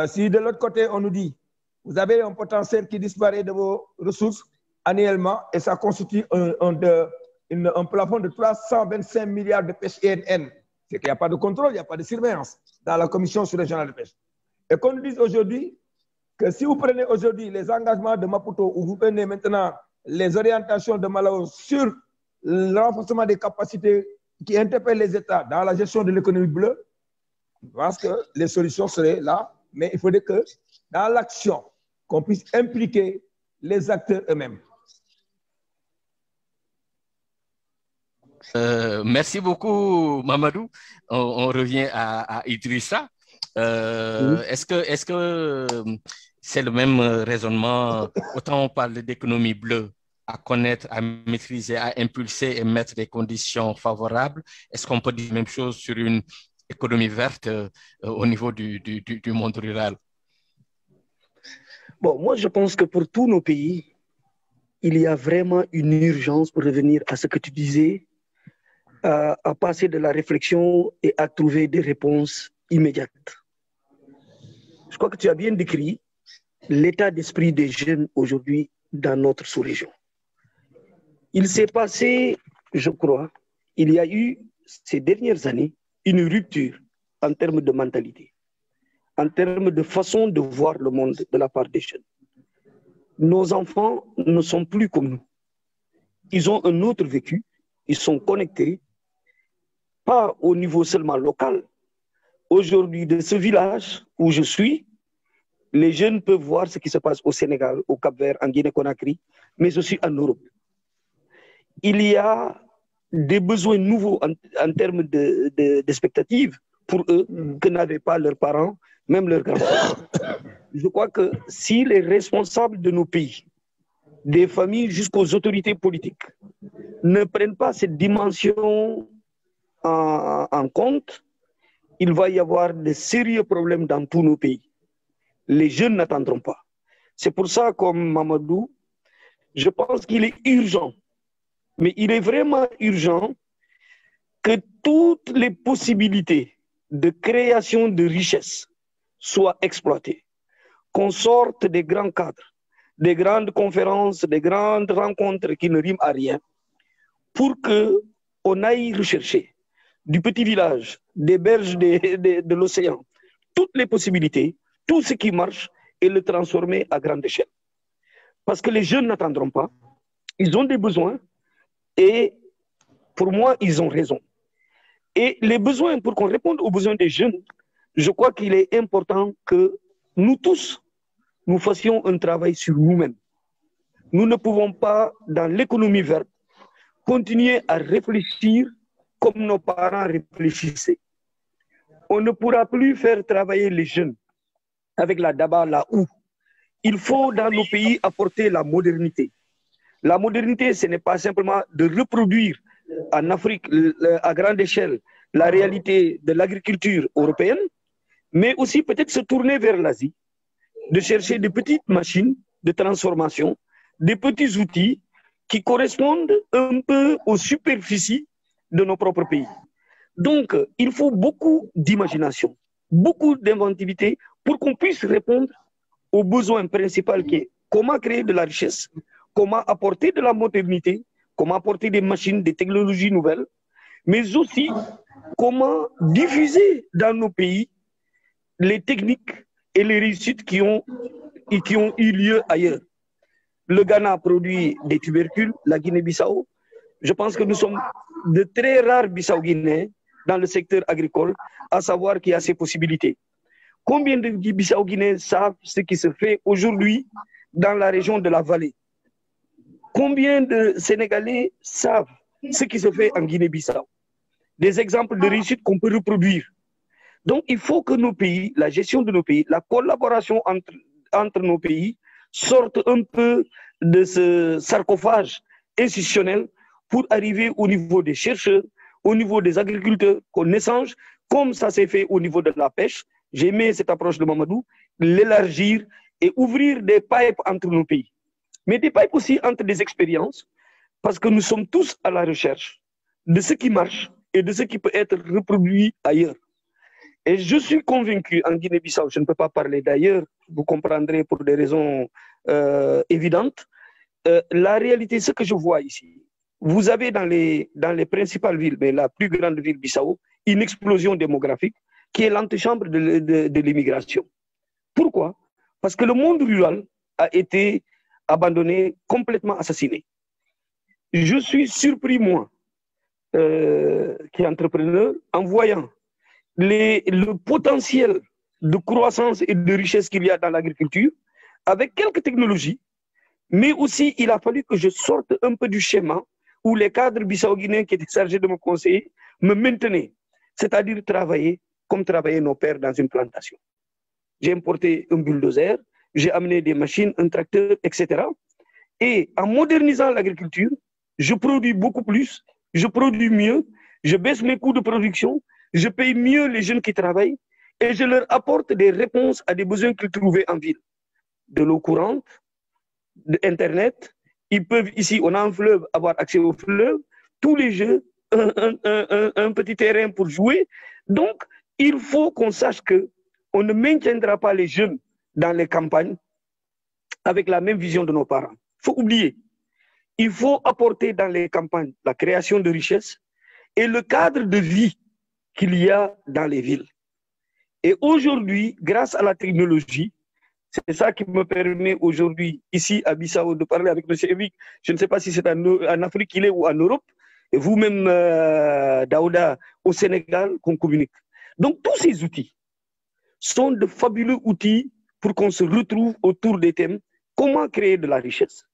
Si de l'autre côté, on nous dit, vous avez un potentiel qui disparaît de vos ressources annuellement et ça constitue un plafond de 325 milliards de pêche INN. C'est qu'il n'y a pas de contrôle, il n'y a pas de surveillance dans la commission sous-régionale de pêche. Et qu'on nous dise aujourd'hui que si vous prenez aujourd'hui les engagements de Maputo ou vous prenez maintenant les orientations de Malao sur le renforcement des capacités qui interpellent les États dans la gestion de l'économie bleue, je pense que les solutions seraient là, mais il faudrait que dans l'action, qu'on puisse impliquer les acteurs eux-mêmes. Merci beaucoup, Mamadou. On revient à Idrissa. Est-ce que c'est le même raisonnement? Autant on parle d'économie bleue, à connaître, à maîtriser, à impulser et mettre des conditions favorables. Est-ce qu'on peut dire la même chose sur une économie verte au niveau du monde rural? Bon, moi, je pense que pour tous nos pays, il y a vraiment une urgence pour revenir à ce que tu disais, à passer de la réflexion et à trouver des réponses immédiates. Je crois que tu as bien décrit l'état d'esprit des jeunes aujourd'hui dans notre sous-région. Il s'est passé, je crois, il y a eu ces dernières années une rupture en termes de mentalité, en termes de façon de voir le monde de la part des jeunes. Nos enfants ne sont plus comme nous. Ils ont un autre vécu, ils sont connectés, pas au niveau seulement local. Aujourd'hui, de ce village où je suis, les jeunes peuvent voir ce qui se passe au Sénégal, au Cap-Vert, en Guinée-Conakry, mais aussi en Europe. Il y a des besoins nouveaux en termes d'expectatives pour eux que n'avaient pas leurs parents, même leurs grands-parents. Je crois que si les responsables de nos pays, des familles jusqu'aux autorités politiques, ne prennent pas cette dimension en compte, il va y avoir de sérieux problèmes dans tous nos pays. Les jeunes n'attendront pas. C'est pour ça, comme Mamadou, je pense qu'il est urgent, mais il est vraiment urgent que toutes les possibilités de création de richesses soient exploitées, qu'on sorte des grands cadres, des grandes conférences, des grandes rencontres qui ne riment à rien, pour qu'on aille rechercher du petit village, des berges de l'océan, toutes les possibilités, tout ce qui marche et le transformer à grande échelle. Parce que les jeunes n'attendront pas, ils ont des besoins et pour moi, ils ont raison. Et les besoins, pour qu'on réponde aux besoins des jeunes, je crois qu'il est important que nous tous, nous fassions un travail sur nous-mêmes. Nous ne pouvons pas, dans l'économie verte, continuer à réfléchir comme nos parents réfléchissaient. On ne pourra plus faire travailler les jeunes avec la daba là où il faut dans nos pays apporter la modernité. La modernité, ce n'est pas simplement de reproduire en Afrique à grande échelle la réalité de l'agriculture européenne, mais aussi peut-être se tourner vers l'Asie, de chercher des petites machines de transformation, des petits outils qui correspondent un peu aux superficies de nos propres pays. Donc, il faut beaucoup d'imagination, beaucoup d'inventivité pour qu'on puisse répondre au besoin principal qui est comment créer de la richesse, comment apporter de la modernité, comment apporter des machines, des technologies nouvelles, mais aussi comment diffuser dans nos pays les techniques et les réussites qui ont eu lieu ailleurs. Le Ghana produit des tubercules, la Guinée-Bissau. Je pense que nous sommes de très rares Bissau-Guinéens dans le secteur agricole, à savoir qu'il y a ces possibilités. Combien de Bissau-Guinéens savent ce qui se fait aujourd'hui dans la région de la vallée? Combien de Sénégalais savent ce qui se fait en Guinée-Bissau? Des exemples de réussite qu'on peut reproduire. Donc, il faut que nos pays, la gestion de nos pays, la collaboration entre nos pays sortent un peu de ce sarcophage institutionnel pour arriver au niveau des chercheurs, au niveau des agriculteurs, qu'on échange, comme ça s'est fait au niveau de la pêche. J'ai aimé cette approche de Mamadou, l'élargir et ouvrir des pipes entre nos pays. Mais des pipes aussi entre des expériences, parce que nous sommes tous à la recherche de ce qui marche et de ce qui peut être reproduit ailleurs. Et je suis convaincu, en Guinée-Bissau, je ne peux pas parler d'ailleurs, vous comprendrez pour des raisons évidentes, la réalité, ce que je vois ici, vous avez dans les principales villes, mais la plus grande ville Bissau, une explosion démographique qui est l'antichambre de l'immigration. Pourquoi? Parce que le monde rural a été abandonné, complètement assassiné. Je suis surpris, moi, qui est entrepreneur, en voyant le potentiel de croissance et de richesse qu'il y a dans l'agriculture, avec quelques technologies, mais aussi il a fallu que je sorte un peu du schéma où les cadres bissau-guinéens qui étaient chargés de me conseiller me maintenaient, c'est-à-dire travailler comme travaillaient nos pères dans une plantation. J'ai importé un bulldozer, j'ai amené des machines, un tracteur, etc. Et en modernisant l'agriculture, je produis beaucoup plus, je produis mieux, je baisse mes coûts de production, je paye mieux les jeunes qui travaillent et je leur apporte des réponses à des besoins qu'ils trouvaient en ville. De l'eau courante, d'Internet. Ils peuvent ici, on a un fleuve, avoir accès au fleuve, tous les jeux, un petit terrain pour jouer. Donc, il faut qu'on sache qu'on ne maintiendra pas les jeunes dans les campagnes avec la même vision de nos parents. Il faut oublier. Il faut apporter dans les campagnes la création de richesses et le cadre de vie qu'il y a dans les villes. Et aujourd'hui, grâce à la technologie, c'est ça qui me permet aujourd'hui, ici à Bissau, de parler avec M. Evik. Je ne sais pas si c'est en Afrique qu'il est ou en Europe, et vous-même, Daouda, au Sénégal, qu'on communique. Donc, tous ces outils sont de fabuleux outils pour qu'on se retrouve autour des thèmes comment créer de la richesse,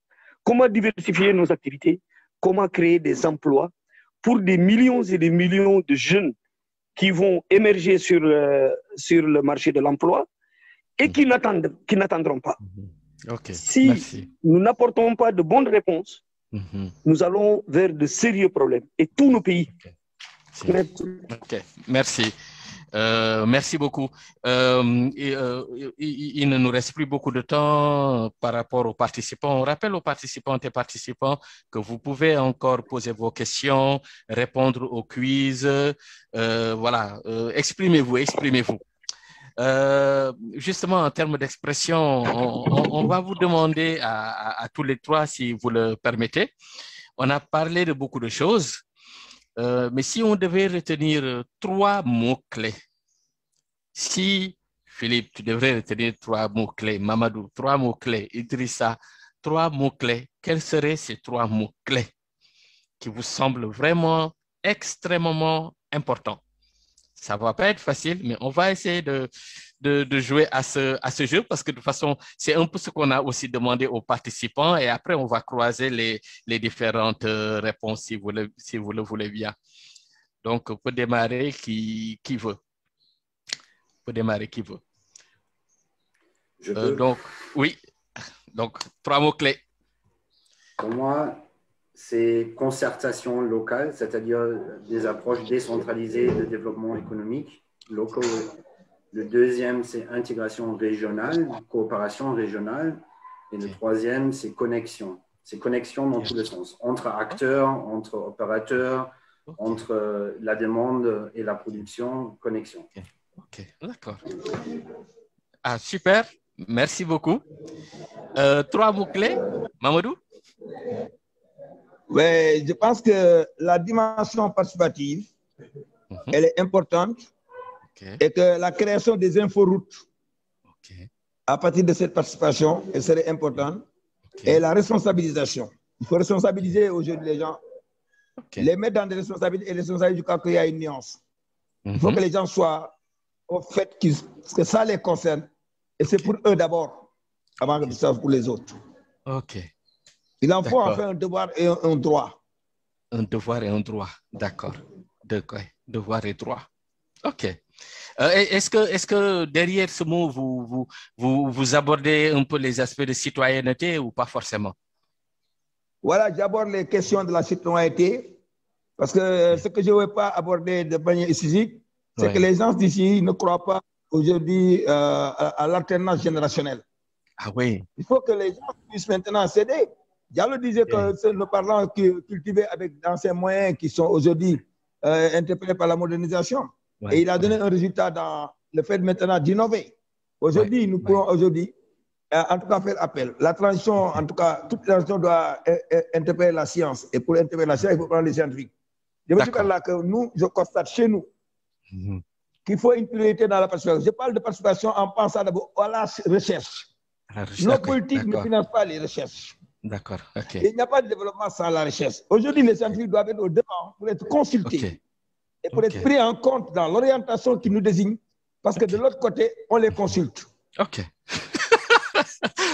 comment diversifier nos activités, comment créer des emplois pour des millions et des millions de jeunes qui vont émerger sur le marché de l'emploi et qui n'attendront pas. Okay, si merci. Nous n'apportons pas de bonnes réponses, nous allons vers de sérieux problèmes et tous nos pays. Okay. Merci. Merci beaucoup. Il ne nous reste plus beaucoup de temps par rapport aux participants. On rappelle aux participantes et participants que vous pouvez encore poser vos questions, répondre aux quiz. Voilà, exprimez-vous. Justement, en termes d'expression, on va vous demander à tous les trois, si vous le permettez. On a parlé de beaucoup de choses. Mais si on devait retenir 3 mots-clés, si Philippe, tu devrais retenir 3 mots-clés, Mamadou, 3 mots-clés, Idrissa, 3 mots-clés, quels seraient ces 3 mots-clés qui vous semblent vraiment extrêmement importants? Ça ne va pas être facile, mais on va essayer de jouer à ce jeu parce que de toute façon, c'est un peu ce qu'on a aussi demandé aux participants et après, on va croiser les différentes réponses si vous le voulez bien. Donc, on peut démarrer qui veut. On peut démarrer qui veut. Je peux. Donc, oui, Donc, 3 mots-clés. Pour moi, c'est concertation locale, c'est-à-dire des approches décentralisées de développement économique, locaux. Le deuxième, c'est intégration régionale, coopération régionale. Et le troisième, c'est connexion. C'est connexion dans tous les sens, entre acteurs, entre opérateurs, entre la demande et la production, connexion. Ok, d'accord. Ah, super, merci beaucoup. 3 mots-clés, Mamadou? Ouais, je pense que la dimension participative, elle est importante et que la création des inforoutes à partir de cette participation, elle serait importante. Et la responsabilisation. Il faut responsabiliser aujourd'hui les gens, les mettre dans des responsabilités et les responsabilités, je crois qu'il y a une nuance. Il faut que les gens soient au fait que ça les concerne et c'est pour eux d'abord, avant que ce soit pour les autres. Ok. Il en faut en fait un devoir et un droit. Un devoir et un droit, d'accord. Devoir et droit. Ok. Est-ce que derrière ce mot, vous abordez un peu les aspects de citoyenneté ou pas forcément? Voilà, j'aborde les questions de la citoyenneté parce que ce que je ne veux pas aborder de manière physique, c'est que les gens d'ici ne croient pas aujourd'hui à l'alternance générationnelle. Ah oui. Il faut que les gens puissent maintenant céder. Diallo disait que c'est le parlant cultivé avec d'anciens moyens qui sont aujourd'hui interpellés par la modernisation. Et il a donné un résultat dans le fait maintenant d'innover. Aujourd'hui, nous pouvons aujourd'hui, en tout cas, faire appel. La transition, en tout cas, toute transition doit interpeller la science. Et pour interpeller la science, il faut prendre les scientifiques. Je veux dire là que nous, je constate chez nous qu'il faut une priorité dans la participation. Je parle de participation en pensant d'abord à la recherche. Nos politiques ne financent pas les recherches. D'accord, ok. Il n'y a pas de développement sans la recherche. Aujourd'hui, les scientifiques doivent être au devant pour être consultés et pour être pris en compte dans l'orientation qui nous désigne, parce que de l'autre côté, on les consulte. Ok.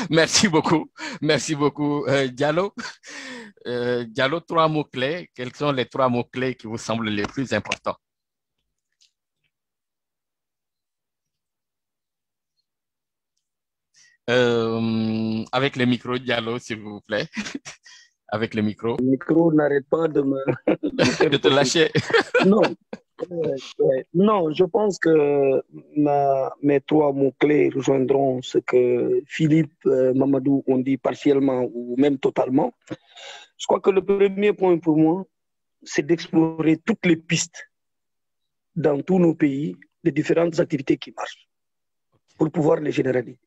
Merci beaucoup. Merci beaucoup, Diallo. Diallo, 3 mots-clés. Quels sont les 3 mots-clés qui vous semblent les plus importants? Avec le micro, Diallo, s'il vous plaît. Avec le micro. Le micro n'arrête pas de me... de te lâcher. Non. Non, je pense que mes 3 mots-clés rejoindront ce que Philippe, Mamadou ont dit partiellement ou même totalement. Je crois que le premier point pour moi, c'est d'explorer toutes les pistes dans tous nos pays, de différentes activités qui marchent, pour pouvoir les généraliser.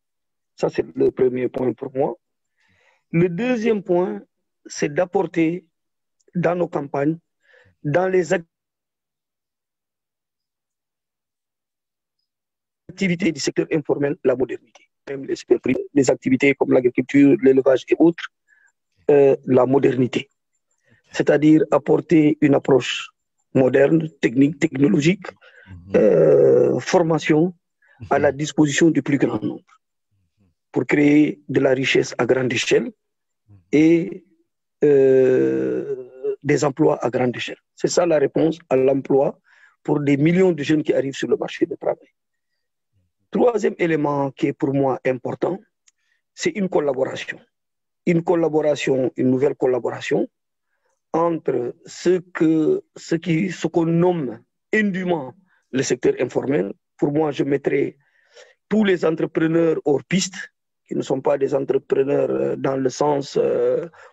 Ça, c'est le premier point pour moi. Le deuxième point, c'est d'apporter dans nos campagnes, dans les activités du secteur informel, la modernité. Même les secteurs privés, les activités comme l'agriculture, l'élevage et autres, la modernité. C'est-à-dire apporter une approche moderne, technique, technologique, formation à la disposition du plus grand nombre pour créer de la richesse à grande échelle et des emplois à grande échelle. C'est ça la réponse à l'emploi pour des millions de jeunes qui arrivent sur le marché du travail. Troisième élément qui est pour moi important, c'est une collaboration. Une nouvelle collaboration entre ce qu'on nomme indûment le secteur informel. Pour moi, je mettrais tous les entrepreneurs hors piste, qui ne sont pas des entrepreneurs dans le sens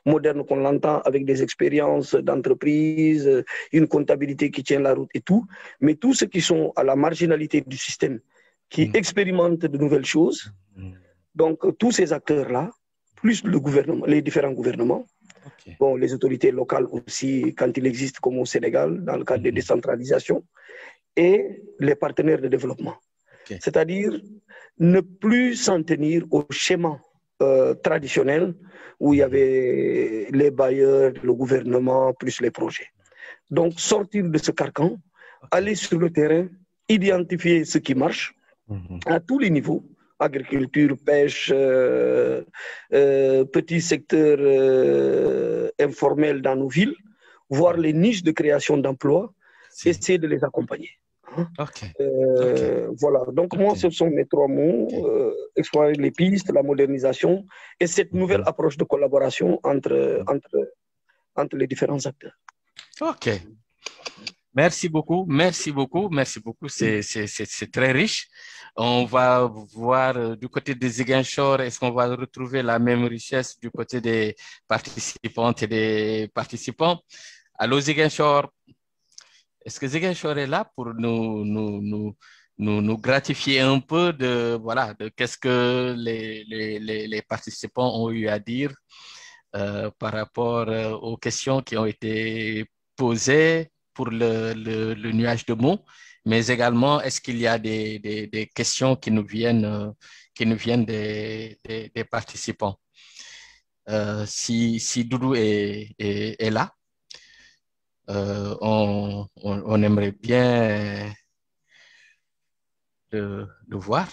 moderne qu'on l'entend, avec des expériences d'entreprise, une comptabilité qui tient la route et tout, mais tous ceux qui sont à la marginalité du système, qui expérimentent de nouvelles choses. Donc, tous ces acteurs-là, plus le gouvernement, les différents gouvernements, bon, les autorités locales aussi, quand il existe, comme au Sénégal, dans le cadre de décentralisation, et les partenaires de développement. C'est-à-dire ne plus s'en tenir au schéma traditionnel où il y avait les bailleurs, le gouvernement, plus les projets. Donc, sortir de ce carcan, aller sur le terrain, identifier ce qui marche à tous les niveaux, agriculture, pêche, petit secteur informel dans nos villes, voir les niches de création d'emplois, essayer de les accompagner. Hein. OK. Voilà, donc moi, ce sont mes trois mots, explorer les pistes, la modernisation et cette nouvelle approche de collaboration entre les différents acteurs. OK. Merci beaucoup, merci beaucoup, merci beaucoup. C'est très riche. On va voir du côté des Ziguinchor, est-ce qu'on va retrouver la même richesse du côté des participantes et des participants? Allô, Ziguinchor, est-ce que Ziguinchor est là pour nous gratifier un peu de, voilà, de qu'est-ce que les participants ont eu à dire par rapport aux questions qui ont été posées pour le nuage de mots, mais également, est-ce qu'il y a des questions qui nous viennent des participants? Si Doudou est là, on aimerait bien le voir.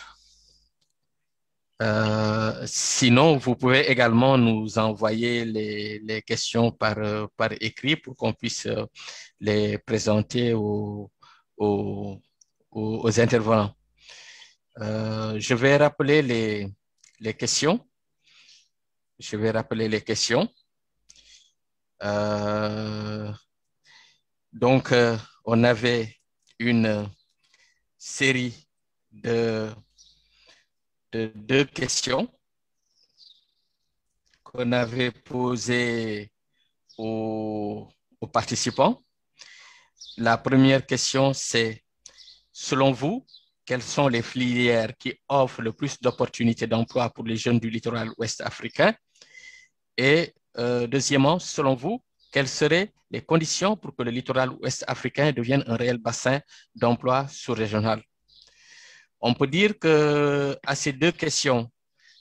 Sinon, vous pouvez également nous envoyer les questions par écrit pour qu'on puisse les présenter aux intervenants. Je vais rappeler les questions. Je vais rappeler les questions. Donc, on avait une série de deux questions qu'on avait posées aux participants. La première question, c'est, selon vous, quelles sont les filières qui offrent le plus d'opportunités d'emploi pour les jeunes du littoral ouest africain? Et deuxièmement, selon vous, quelles seraient les conditions pour que le littoral ouest africain devienne un réel bassin d'emploi sous-régional? On peut dire qu'à ces deux questions,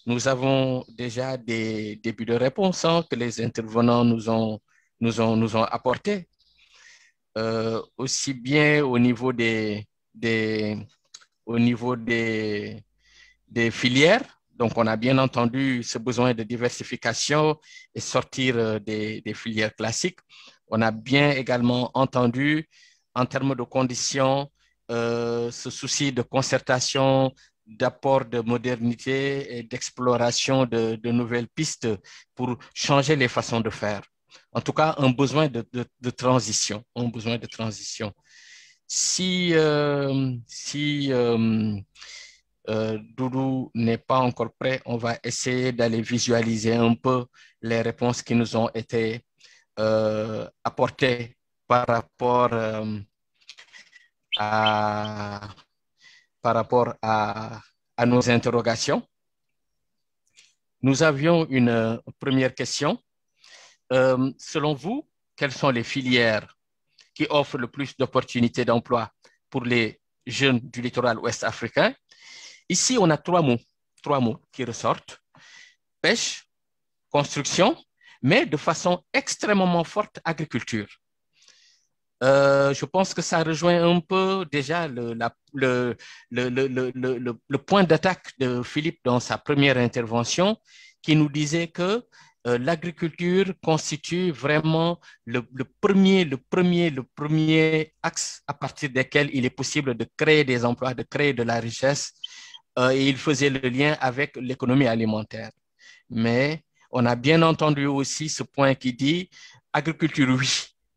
nous avons déjà des débuts de réponse que les intervenants nous ont apportés, aussi bien au niveau des filières. Donc, on a bien entendu ce besoin de diversification et sortir des filières classiques. On a bien également entendu, en termes de conditions, ce souci de concertation, d'apport de modernité et d'exploration de nouvelles pistes pour changer les façons de faire. En tout cas, un besoin de transition, un besoin de transition. Si Doudou n'est pas encore prêt, on va essayer d'aller visualiser un peu les réponses qui nous ont été apportées par rapport à nos interrogations. Nous avions une première question. Selon vous, quelles sont les filières qui offrent le plus d'opportunités d'emploi pour les jeunes du littoral ouest africain? Ici, on a trois mots qui ressortent. Pêche, construction, mais de façon extrêmement forte, agriculture. Je pense que ça rejoint un peu déjà le point d'attaque de Philippe dans sa première intervention, qui nous disait que l'agriculture constitue vraiment le premier axe à partir desquels il est possible de créer des emplois, de créer de la richesse. Et il faisait le lien avec l'économie alimentaire. Mais on a bien entendu aussi ce point qui dit agriculture, oui,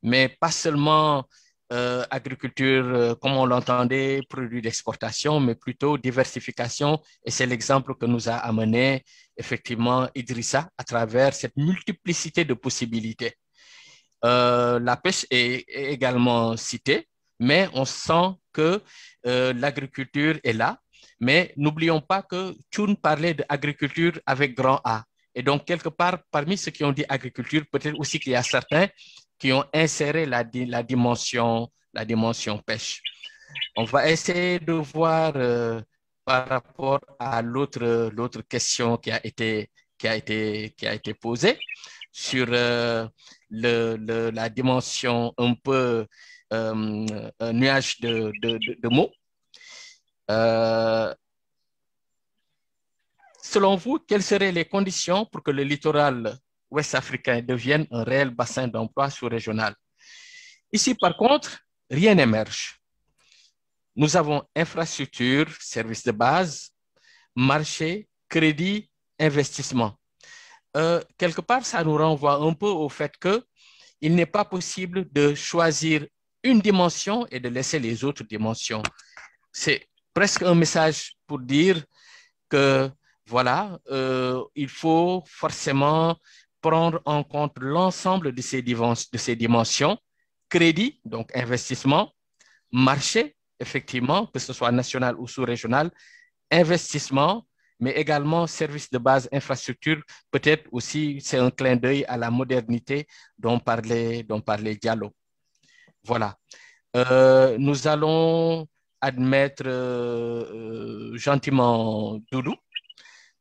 mais pas seulement agriculture comme on l'entendait, produits d'exportation, mais plutôt diversification. Et c'est l'exemple que nous a amené effectivement Idrissa à travers cette multiplicité de possibilités. La pêche est également citée, mais on sent que l'agriculture est là. Mais n'oublions pas que Thioune parlait d'agriculture avec grand A. Et donc, quelque part, parmi ceux qui ont dit agriculture, peut-être aussi qu'il y a certains qui ont inséré la dimension pêche. On va essayer de voir par rapport à l'autre question qui a été posée sur la dimension un peu un nuage de mots. Selon vous, quelles seraient les conditions pour que le littoral ouest africain devienne un réel bassin d'emploi sous-régional? Ici, par contre, rien n'émerge. nous avons infrastructure, services de base, marché, crédit, investissement. Quelque part, ça nous renvoie un peu au fait qu'il n'est pas possible de choisir une dimension et de laisser les autres dimensions. C'est presque un message pour dire que, voilà, il faut forcément prendre en compte l'ensemble de ces dimensions. Crédit, donc investissement, marché, effectivement, que ce soit national ou sous-régional, investissement, mais également services de base, infrastructure, peut-être aussi c'est un clin d'œil à la modernité dont parlait Diallo. Voilà. Nous allons admettre gentiment Doudou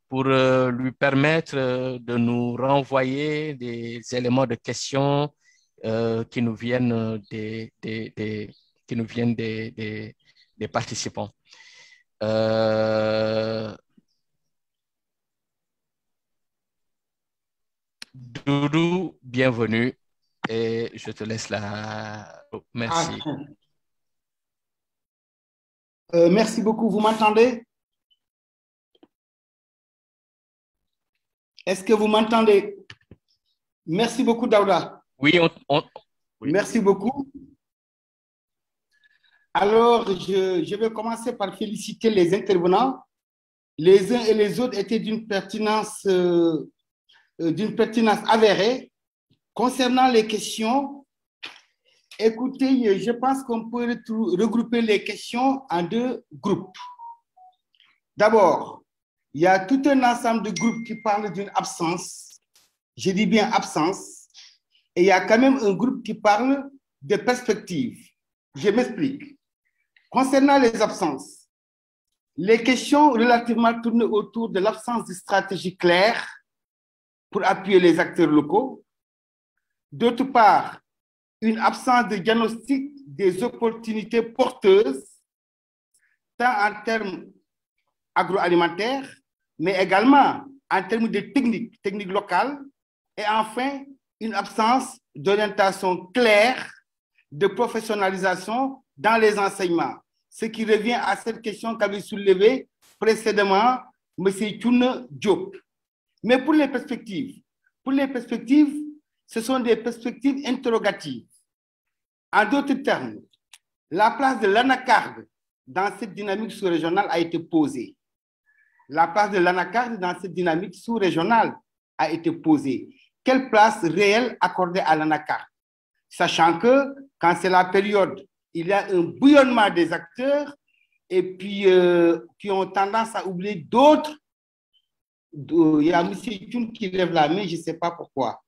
pour lui permettre de nous renvoyer des éléments de questions qui nous viennent des participants. Doudou, bienvenue et je te laisse la... Oh, merci. Merci beaucoup. Vous m'entendez? Est-ce que vous m'entendez? Merci beaucoup, Daouda. Oui, oui. Merci beaucoup. Alors, je vais commencer par féliciter les intervenants. Les uns et les autres étaient d'une pertinence avérée. Concernant les questions, écoutez, je pense qu'on peut regrouper les questions en deux groupes. D'abord, il y a tout un ensemble de groupes qui parlent d'une absence. Je dis bien absence. Et il y a quand même un groupe qui parle de perspective. Je m'explique. Concernant les absences, les questions relativement tournées autour de l'absence de stratégie claire pour appuyer les acteurs locaux. D'autre part, une absence de diagnostic des opportunités porteuses, tant en termes agroalimentaires, mais également en termes de techniques locales. Et enfin, une absence d'orientation claire de professionnalisation dans les enseignements. Ce qui revient à cette question qu'avait soulevée précédemment M. Thioune Diop. Mais pour les perspectives, ce sont des perspectives interrogatives. En d'autres termes, la place de l'anacarde dans cette dynamique sous-régionale a été posée. La place de l'anacarde dans cette dynamique sous-régionale a été posée. Quelle place réelle accordée à l'anacarde? Sachant que quand c'est la période, il y a un bouillonnement des acteurs et puis qui ont tendance à oublier d'autres. Il y a M. Thioune qui lève la main, je ne sais pas pourquoi.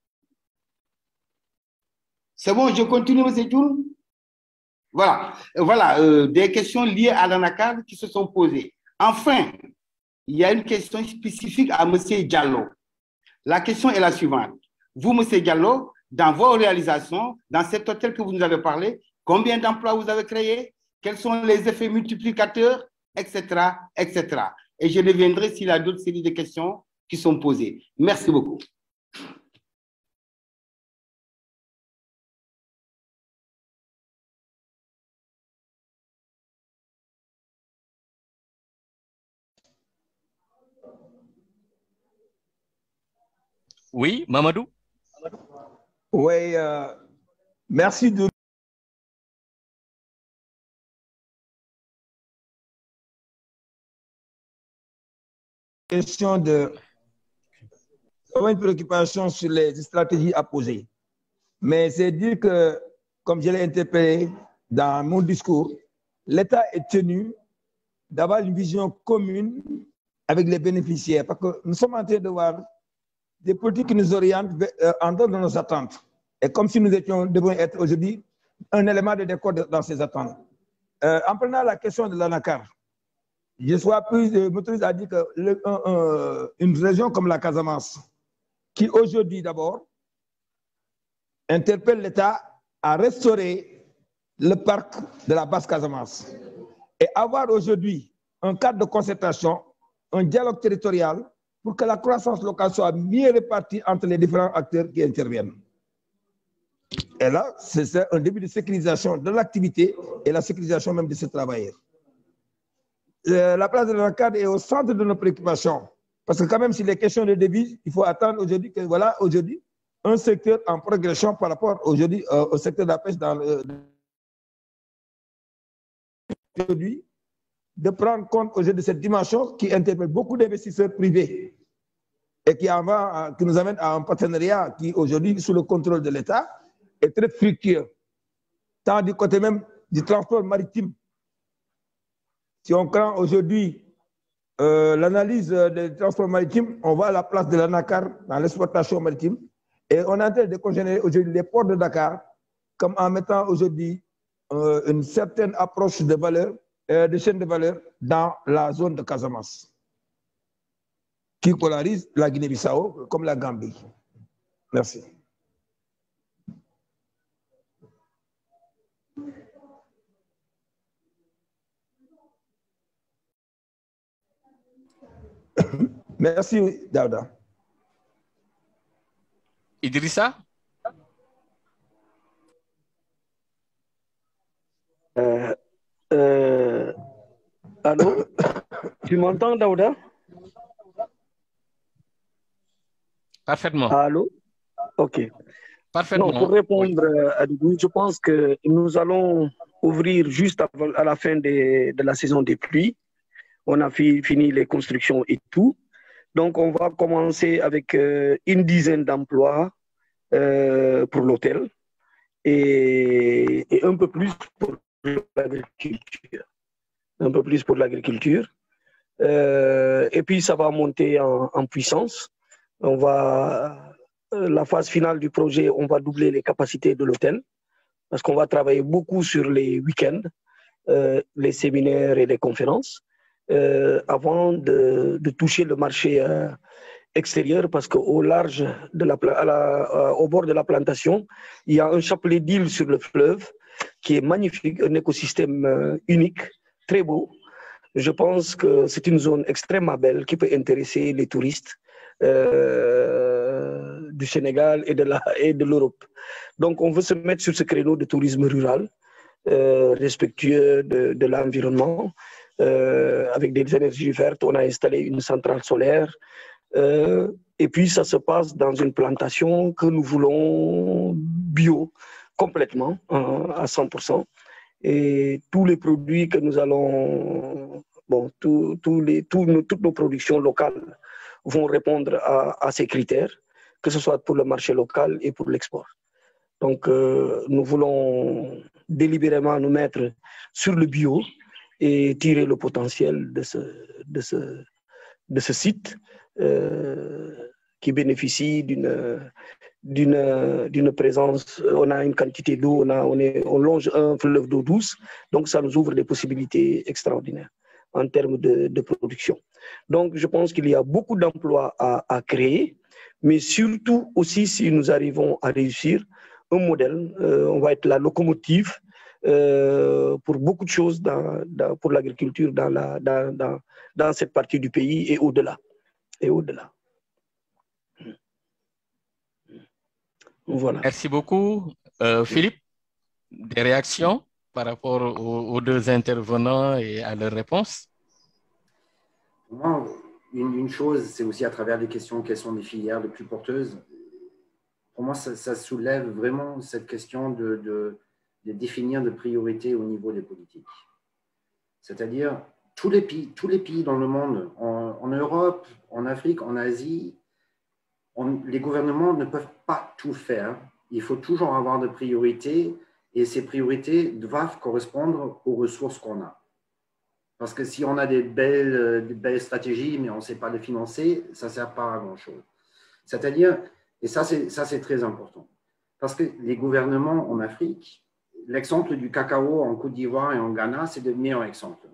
C'est bon, je continue, M. Thioune? Voilà, des questions liées à l'anacarde qui se sont posées. Enfin, il y a une question spécifique à M. Diallo. La question est la suivante. Vous, M. Diallo, dans vos réalisations, dans cet hôtel que vous nous avez parlé, combien d'emplois vous avez créés? Quels sont les effets multiplicateurs, etc., etc. Et je reviendrai s'il y a d'autres séries de questions qui sont posées. Merci beaucoup. Oui, Mamadou? Oui, merci de... Question de... une préoccupation sur les stratégies à poser. Mais c'est dire que, comme je l'ai interpellé dans mon discours, l'État est tenu d'avoir une vision commune avec les bénéficiaires. Parce que nous sommes en train de voir des politiques qui nous orientent en dehors de nos attentes. Et comme si nous devions être aujourd'hui un élément de décor dans ces attentes. En prenant la question de l'anacarde, je m'autorise à dire qu'une région comme la Casamance, qui aujourd'hui d'abord interpelle l'État à restaurer le parc de la basse Casamance et avoir aujourd'hui un cadre de concertation, un dialogue territorial pour que la croissance locale soit mieux répartie entre les différents acteurs qui interviennent. Et là, c'est un début de sécurisation de l'activité et la sécurisation même de ces travailleurs. la place de l'ANACAR est au centre de nos préoccupations. Parce que quand même, sur les questions de devises, il faut attendre aujourd'hui que, voilà, aujourd'hui, un secteur en progression par rapport aujourd'hui au secteur de la pêche dans aujourd'hui, de prendre compte aujourd'hui de cette dimension qui interpelle beaucoup d'investisseurs privés et qui nous amène à un partenariat qui aujourd'hui, sous le contrôle de l'État, est très fructueux. Tant du côté même du transport maritime. Si on prend aujourd'hui l'analyse des transports maritimes, on voit la place de l'ANACAR dans l'exploitation maritime et on est en train de congénérer aujourd'hui les ports de Dakar comme en mettant aujourd'hui une certaine approche de valeur, de chaîne de valeur dans la zone de Casamance qui polarise la Guinée-Bissau comme la Gambie. Merci. Merci, Daouda. Idrissa? Allô? Tu m'entends, Daouda? Parfaitement. Allô? OK. Parfaitement. Non, pour répondre à Doudou, je pense que nous allons ouvrir juste à la fin de la saison des pluies. On a fini les constructions et tout. Donc, on va commencer avec une dizaine d'emplois pour l'hôtel et un peu plus pour l'agriculture. Un peu plus pour l'agriculture. Et puis, ça va monter en puissance. La phase finale du projet, on va doubler les capacités de l'hôtel parce qu'on va travailler beaucoup sur les week-ends, les séminaires et les conférences. Avant de toucher le marché extérieur, parce qu'au large, au bord de la plantation, il y a un chapelet d'îles sur le fleuve qui est magnifique, un écosystème unique, très beau. Je pense que c'est une zone extrêmement belle qui peut intéresser les touristes du Sénégal et de l'Europe. Donc, on veut se mettre sur ce créneau de tourisme rural, respectueux de l'environnement. Avec des énergies vertes, on a installé une centrale solaire. Et puis, ça se passe dans une plantation que nous voulons bio, complètement, à 100%. Et tous les produits que nous allons... Bon, toutes nos productions locales vont répondre à ces critères, que ce soit pour le marché local et pour l'export. Donc, nous voulons délibérément nous mettre sur le bio et tirer le potentiel de ce site qui bénéficie d'une présence. On a une quantité d'eau, on longe un fleuve d'eau douce, donc ça nous ouvre des possibilités extraordinaires en termes de production. Donc, je pense qu'il y a beaucoup d'emplois à créer, mais surtout aussi, si nous arrivons à réussir un modèle, on va être la locomotive pour beaucoup de choses pour l'agriculture dans cette partie du pays et au-delà. Voilà. Merci beaucoup. Philippe, des réactions par rapport aux deux intervenants et à leurs réponses? Moi, une chose, c'est aussi à travers des questions, quelles sont les filières les plus porteuses. Pour moi, ça soulève vraiment cette question de définir des priorités au niveau des politiques. C'est-à-dire, tous les pays dans le monde, en Europe, en Afrique, en Asie, les gouvernements ne peuvent pas tout faire. Il faut toujours avoir des priorités et ces priorités doivent correspondre aux ressources qu'on a. Parce que si on a des belles stratégies, mais on ne sait pas les financer, ça ne sert pas à grand-chose. C'est-à-dire, et ça c'est très important, parce que les gouvernements en Afrique, l'exemple du cacao en Côte d'Ivoire et en Ghana, c'est le meilleur exemple.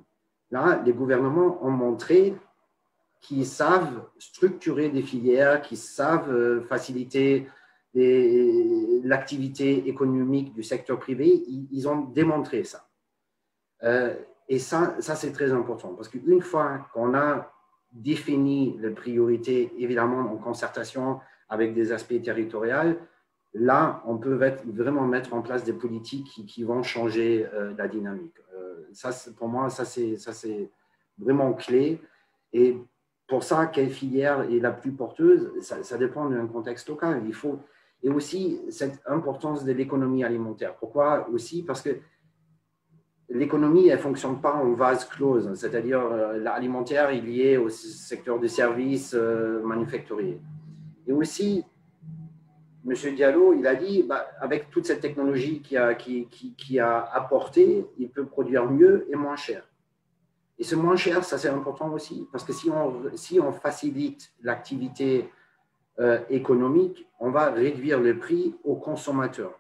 Là, les gouvernements ont montré qu'ils savent structurer des filières, qu'ils savent faciliter l'activité économique du secteur privé. Ils ont démontré ça. Et ça c'est très important, parce qu'une fois qu'on a défini les priorités, évidemment en concertation avec des aspects territoriaux, là, on peut vraiment mettre en place des politiques qui vont changer la dynamique. Pour moi, ça c'est vraiment clé. Et pour ça, quelle filière est la plus porteuse, ça dépend d'un contexte local. Et aussi cette importance de l'économie alimentaire. Pourquoi aussi? Parce que l'économie, elle ne fonctionne pas en vase clos, c'est-à-dire l'alimentaire est lié au secteur des services manufacturiers. Et aussi, M. Diallo, il a dit, avec toute cette technologie qui a apporté, il peut produire mieux et moins cher. Et ce moins cher, ça c'est important aussi, parce que si on facilite l'activité économique, on va réduire le prix au consommateur.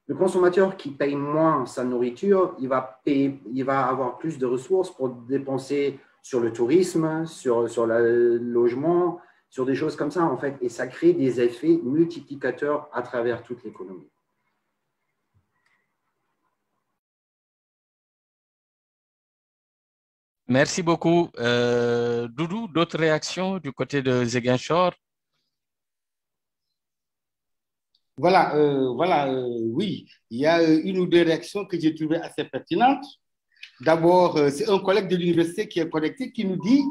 Le consommateur qui paye moins sa nourriture, il va avoir plus de ressources pour dépenser sur le tourisme, sur le logement, sur des choses comme ça, en fait. Et ça crée des effets multiplicateurs à travers toute l'économie. Merci beaucoup. Doudou, d'autres réactions du côté de Ziguinchor? Voilà, oui, il y a une ou deux réactions que j'ai trouvées assez pertinentes. D'abord, c'est un collègue de l'université qui est connecté qui nous dit: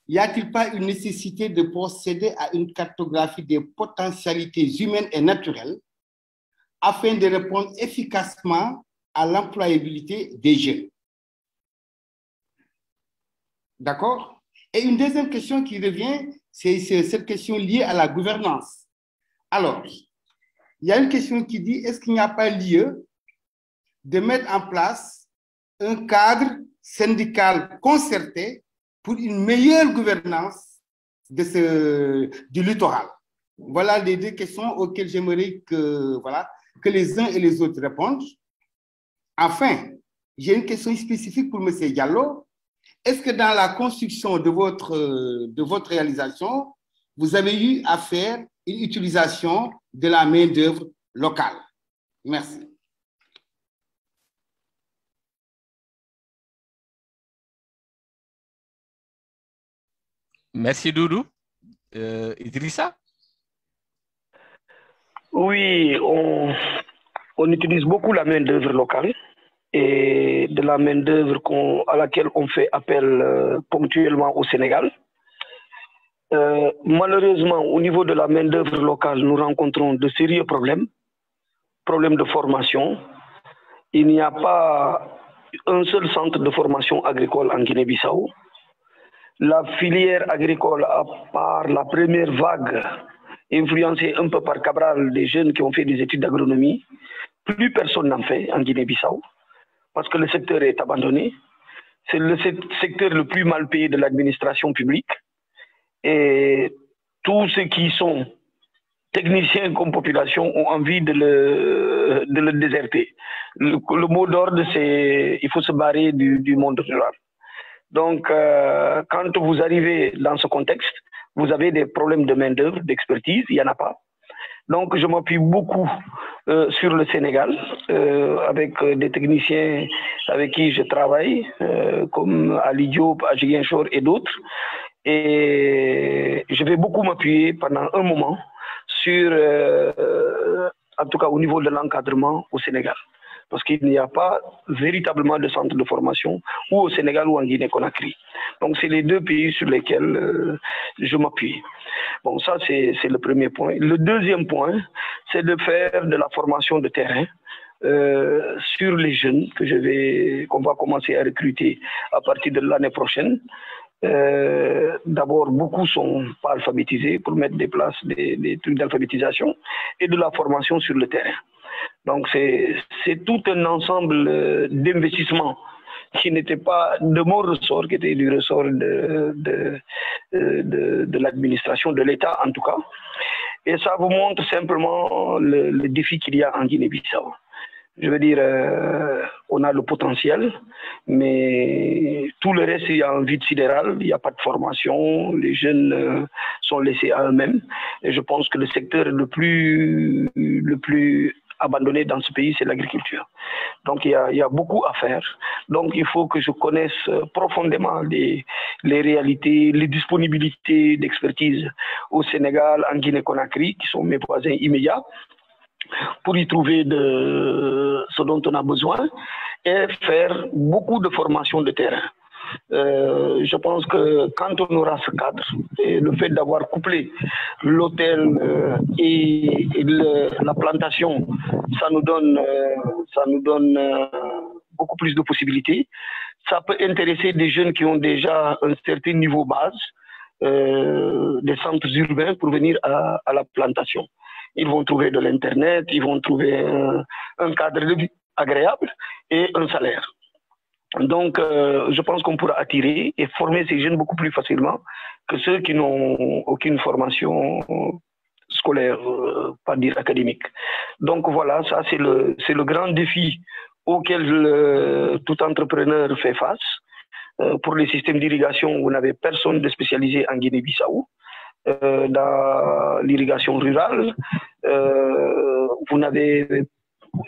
y a-t-il pas une nécessité de procéder à une cartographie des potentialités humaines et naturelles afin de répondre efficacement à l'employabilité des jeunes? D'accord? Et une deuxième question qui revient, c'est cette question liée à la gouvernance. Alors, il y a une question qui dit: est-ce qu'il n'y a pas lieu de mettre en place un cadre syndical concerté pour une meilleure gouvernance du littoral? Voilà les deux questions auxquelles j'aimerais que les uns et les autres répondent. Enfin, j'ai une question spécifique pour M. Diallo. Est-ce que dans la construction de votre réalisation, vous avez eu à faire une utilisation de la main-d'œuvre locale? Merci. Merci Doudou. Idrissa? Oui, on utilise beaucoup la main-d'œuvre locale et de la main-d'œuvre à laquelle on fait appel ponctuellement au Sénégal. Malheureusement, au niveau de la main-d'œuvre locale, nous rencontrons de sérieux problèmes de formation. Il n'y a pas un seul centre de formation agricole en Guinée-Bissau. La filière agricole, à part la première vague, influencée un peu par Cabral, des jeunes qui ont fait des études d'agronomie, plus personne n'en fait en Guinée-Bissau parce que le secteur est abandonné. C'est le secteur le plus mal payé de l'administration publique. Et tous ceux qui sont techniciens comme population ont envie de le déserter. Le mot d'ordre, c'est il faut se barrer du monde rural. Donc, quand vous arrivez dans ce contexte, vous avez des problèmes de main-d'œuvre, d'expertise, il n'y en a pas. Donc, je m'appuie beaucoup sur le Sénégal, avec des techniciens avec qui je travaille, comme Ali Diop, Ziguinchor et d'autres. Et je vais beaucoup m'appuyer pendant un moment sur, en tout cas au niveau de l'encadrement au Sénégal. Parce qu'il n'y a pas véritablement de centre de formation ou au Sénégal ou en Guinée-Conakry. Donc, c'est les deux pays sur lesquels je m'appuie. Bon, ça, c'est le premier point. Le deuxième point, c'est de faire de la formation de terrain sur les jeunes qu'on va commencer à recruter à partir de l'année prochaine. D'abord, beaucoup sont pas alphabétisés pour mettre des places, des trucs d'alphabétisation et de la formation sur le terrain. Donc, c'est tout un ensemble d'investissements qui n'était pas de mon ressort, qui était du ressort de l'administration, de l'État en tout cas. Et ça vous montre simplement le défi qu'il y a en Guinée-Bissau. Je veux dire, on a le potentiel, mais tout le reste, il y a un vide sidéral, il n'y a pas de formation, les jeunes sont laissés à eux-mêmes. Et je pense que le secteur le plus abandonné dans ce pays, c'est l'agriculture. Donc, il y a beaucoup à faire. Donc, il faut que je connaisse profondément les réalités, les disponibilités d'expertise au Sénégal, en Guinée-Conakry, qui sont mes voisins immédiats, pour y trouver ce dont on a besoin et faire beaucoup de formation de terrain. Je pense que quand on aura ce cadre, et le fait d'avoir couplé l'hôtel et la plantation, ça nous donne beaucoup plus de possibilités. Ça peut intéresser des jeunes qui ont déjà un certain niveau base, des centres urbains pour venir à la plantation. Ils vont trouver de l'Internet, ils vont trouver un cadre de vie agréable et un salaire. Donc, je pense qu'on pourra attirer et former ces jeunes beaucoup plus facilement que ceux qui n'ont aucune formation scolaire, pas dire académique. Donc voilà, ça c'est le grand défi auquel tout entrepreneur fait face. Pour les systèmes d'irrigation, vous n'avez personne de spécialisé en Guinée-Bissau. Dans l'irrigation rurale,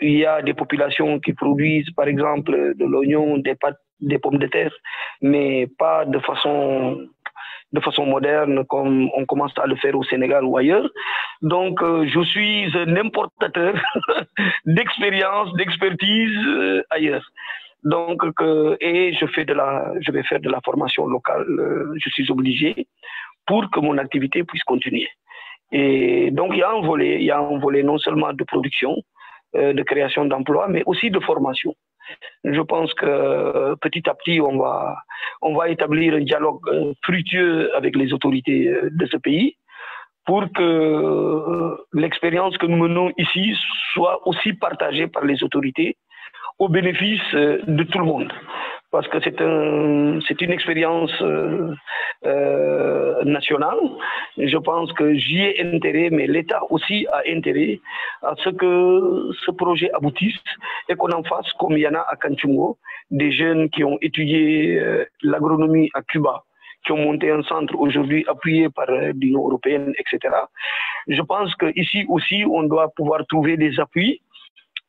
il y a des populations qui produisent par exemple de l'oignon, des pâtes, des pommes de terre, mais pas de façon moderne comme on commence à le faire au Sénégal ou ailleurs. Donc je suis un importateur d'expérience, d'expertise ailleurs. Donc et je vais faire de la formation locale, je suis obligé pour que mon activité puisse continuer. Et donc il y a un volet non seulement de production, de création d'emplois, mais aussi de formation. Je pense que petit à petit, on va établir un dialogue fructueux avec les autorités de ce pays pour que l'expérience que nous menons ici soit aussi partagée par les autorités au bénéfice de tout le monde. Parce que c'est une expérience nationale. Je pense que j'y ai intérêt, mais l'État aussi a intérêt à ce que ce projet aboutisse et qu'on en fasse comme il y en a à Kanchungo, des jeunes qui ont étudié l'agronomie à Cuba, qui ont monté un centre aujourd'hui appuyé par l'Union européenne, etc. Je pense qu'ici aussi, on doit pouvoir trouver des appuis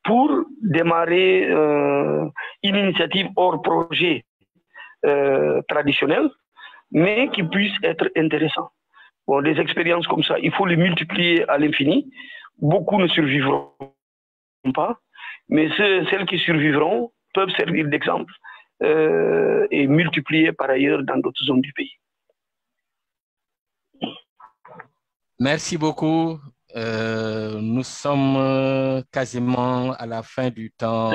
pour démarrer une initiative hors projet traditionnel, mais qui puisse être intéressant. Bon, des expériences comme ça, il faut les multiplier à l'infini. Beaucoup ne survivront pas, mais celles qui survivront peuvent servir d'exemple et multiplier par ailleurs dans d'autres zones du pays. Merci beaucoup. Nous sommes quasiment à la fin du temps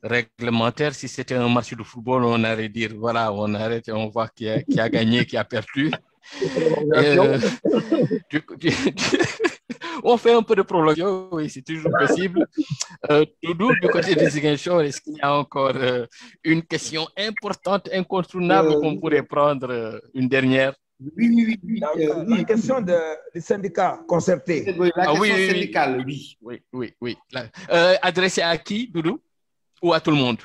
réglementaire. Si c'était un match de football, on allait dire voilà, on arrête et on voit qui a gagné, qui a perdu. On fait un peu de prolongation, oui, c'est toujours possible. Doudou, du côté des Ziguinchor, est-ce qu'il y a encore une question importante, incontournable qu'on pourrait prendre une dernière? Oui. La question du syndicat concerté. La question syndicale, oui. Adressée à qui, Doudou? Ou à tout le monde?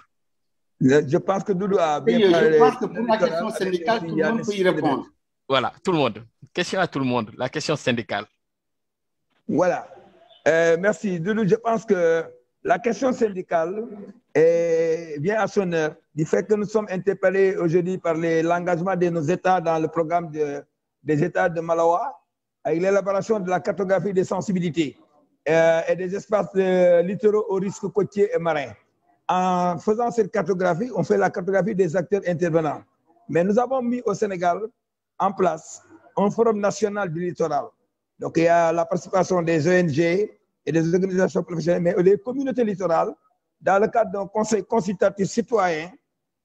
Je pense que Doudou a bien parlé. Je pense que pour la question syndicale, tout le monde peut y répondre. Voilà, tout le monde. Question à tout le monde, la question syndicale. Voilà. Merci, Doudou. Je pense que la question syndicale vient à son heure du fait que nous sommes interpellés aujourd'hui par l'engagement de nos États dans le programme des États de Malawa avec l'élaboration de la cartographie des sensibilités et des espaces littoraux au risque côtier et marin. En faisant cette cartographie, on fait la cartographie des acteurs intervenants. Mais nous avons mis au Sénégal en place un forum national du littoral. Donc il y a la participation des ONG et des organisations professionnelles, mais les communautés littorales, dans le cadre d'un conseil consultatif citoyen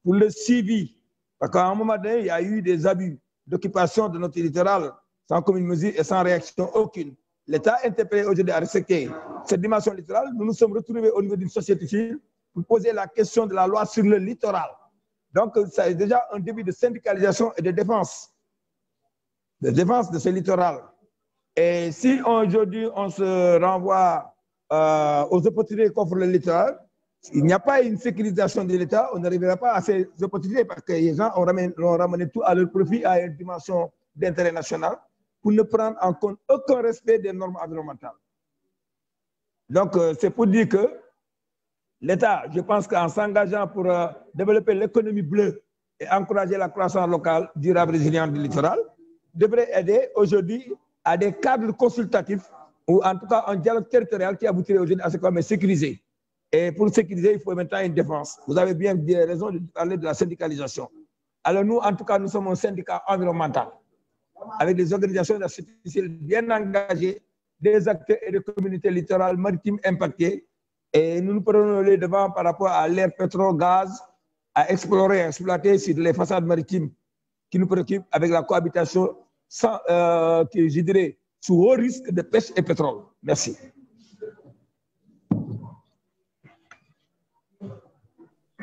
pour le suivi. Parce qu'à un moment donné, il y a eu des abus d'occupation de notre littoral sans commune mesure et sans réaction aucune. L'État est interpellé aujourd'hui à respecter cette dimension littorale. Nous nous sommes retrouvés au niveau d'une société civile pour poser la question de la loi sur le littoral. Donc, c'est déjà un début de syndicalisation et de défense de ce littoral. Et si aujourd'hui on se renvoie aux opportunités qu'offre le littoral, il n'y a pas une sécurisation de l'État, on n'arrivera pas à ces opportunités parce que les gens ont ramené tout à leur profit à une dimension d'intérêt national pour ne prendre en compte aucun respect des normes environnementales. Donc, c'est pour dire que l'État, je pense qu'en s'engageant pour développer l'économie bleue et encourager la croissance locale durable et résiliente du littoral, devrait aider aujourd'hui à des cadres consultatifs ou en tout cas un dialogue territorial qui aboutirait aujourd'hui à ce qu'on met sécurisé. Et pour sécuriser, il faut maintenant une défense. Vous avez bien raison de parler de la syndicalisation. Alors nous, en tout cas, nous sommes un syndicat environnemental avec des organisations de la société civile bien engagées, des acteurs et des communautés littorales maritimes impactées. Et nous nous prenons les devants par rapport à l'air, pétrole, gaz, à explorer, à exploiter sur les façades maritimes qui nous préoccupent avec la cohabitation sans, je dirais, sous haut risque de pêche et pétrole. Merci.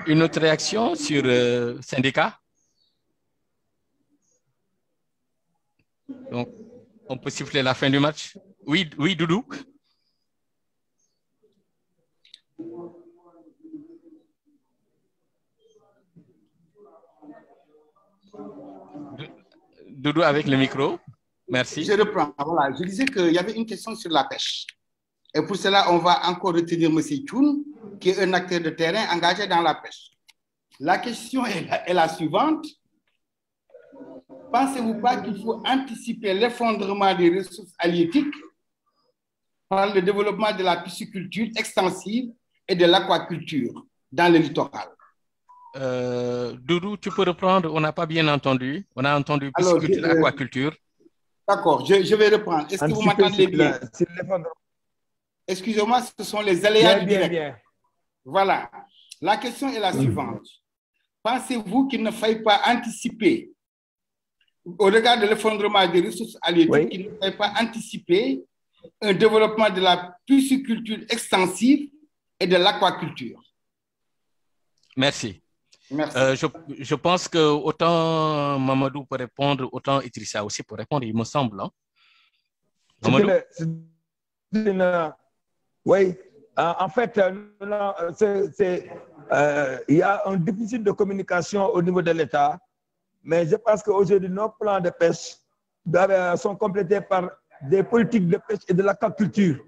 Une autre réaction sur le syndicat? Donc, on peut siffler la fin du match. Oui, oui, Doudou. Doudou avec le micro. Merci. Je reprends. Voilà, je disais qu'il y avait une question sur la pêche. Et pour cela, on va encore retenir M. Tchoun, qui est un acteur de terrain engagé dans la pêche. La question est la suivante. Pensez-vous pas qu'il faut anticiper l'effondrement des ressources halieutiques par le développement de la pisciculture extensive et de l'aquaculture dans le littoral? Doudou, tu peux reprendre? On n'a pas bien entendu. On a entendu pisciculture, aquaculture. D'accord, je vais reprendre. Est-ce que vous m'entendez bien? Excusez-moi, ce sont les aléas du direct. Bien. Voilà. La question est la suivante. Pensez-vous qu'il ne faille pas anticiper, au regard de l'effondrement des ressources halieutiques, qu'il ne faille pas anticiper un développement de la pisciculture extensive et de l'aquaculture? Merci. Merci. Je pense que autant Mamadou peut répondre, autant Idrissa aussi peut répondre, il me semble. Hein? Mamadou? Oui, en fait, il y a un déficit de communication au niveau de l'État, mais je pense qu'aujourd'hui, nos plans de pêche sont complétés par des politiques de pêche et de l'aquaculture.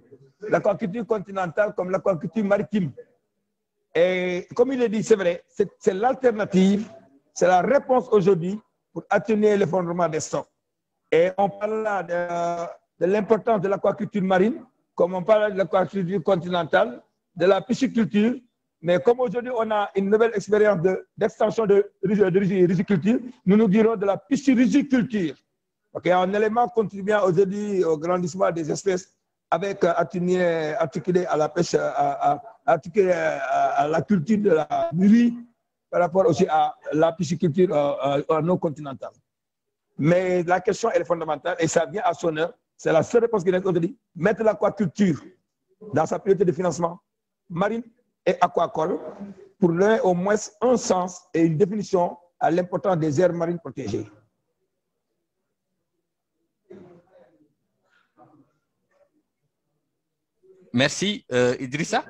L'aquaculture continentale comme l'aquaculture maritime. Et comme il est dit, c'est vrai, c'est l'alternative, c'est la réponse aujourd'hui pour atténuer l'effondrement des stocks. Et on parle là de l'importance de l'aquaculture marine, comme on parle de l'aquaculture continentale, de la pisciculture, mais comme aujourd'hui on a une nouvelle expérience d'extension de riziculture, nous nous dirons de la pisciriziculture. Okay, un élément contribuant aujourd'hui au grandissement des espèces avec articulé à la pêche, articulé à la culture de la riz par rapport aussi à la pisciculture non continentale. Mais la question elle est fondamentale et ça vient à son heure. C'est la seule réponse qu'il y a aujourd'hui. Mettre l'aquaculture dans sa priorité de financement marine et aquacole pour donner au moins un sens et une définition à l'importance des aires marines protégées. Merci. Idrissa?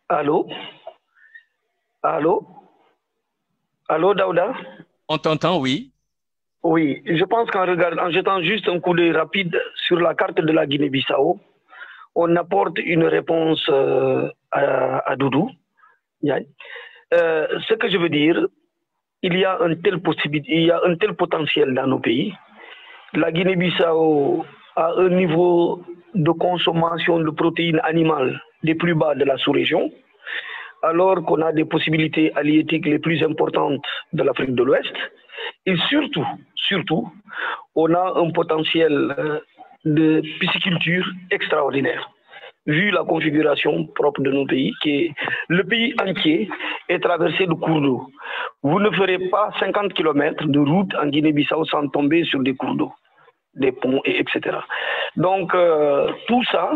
Allô? Allô? Allô, Daouda? On t'entend, oui. Oui, je pense en jetant juste un coup d'œil rapide sur la carte de la Guinée-Bissau, on apporte une réponse à Doudou. Ce que je veux dire, il y a un tel potentiel dans nos pays. La Guinée-Bissau a un niveau de consommation de protéines animales des plus bas de la sous-région, alors qu'on a des possibilités halieutiques les plus importantes de l'Afrique de l'Ouest. Et surtout, on a un potentiel de pisciculture extraordinaire, vu la configuration propre de nos pays, qui est le pays entier est traversé de cours d'eau. Vous ne ferez pas 50 km de route en Guinée-Bissau sans tomber sur des cours d'eau, des ponts, etc. Donc, tout ça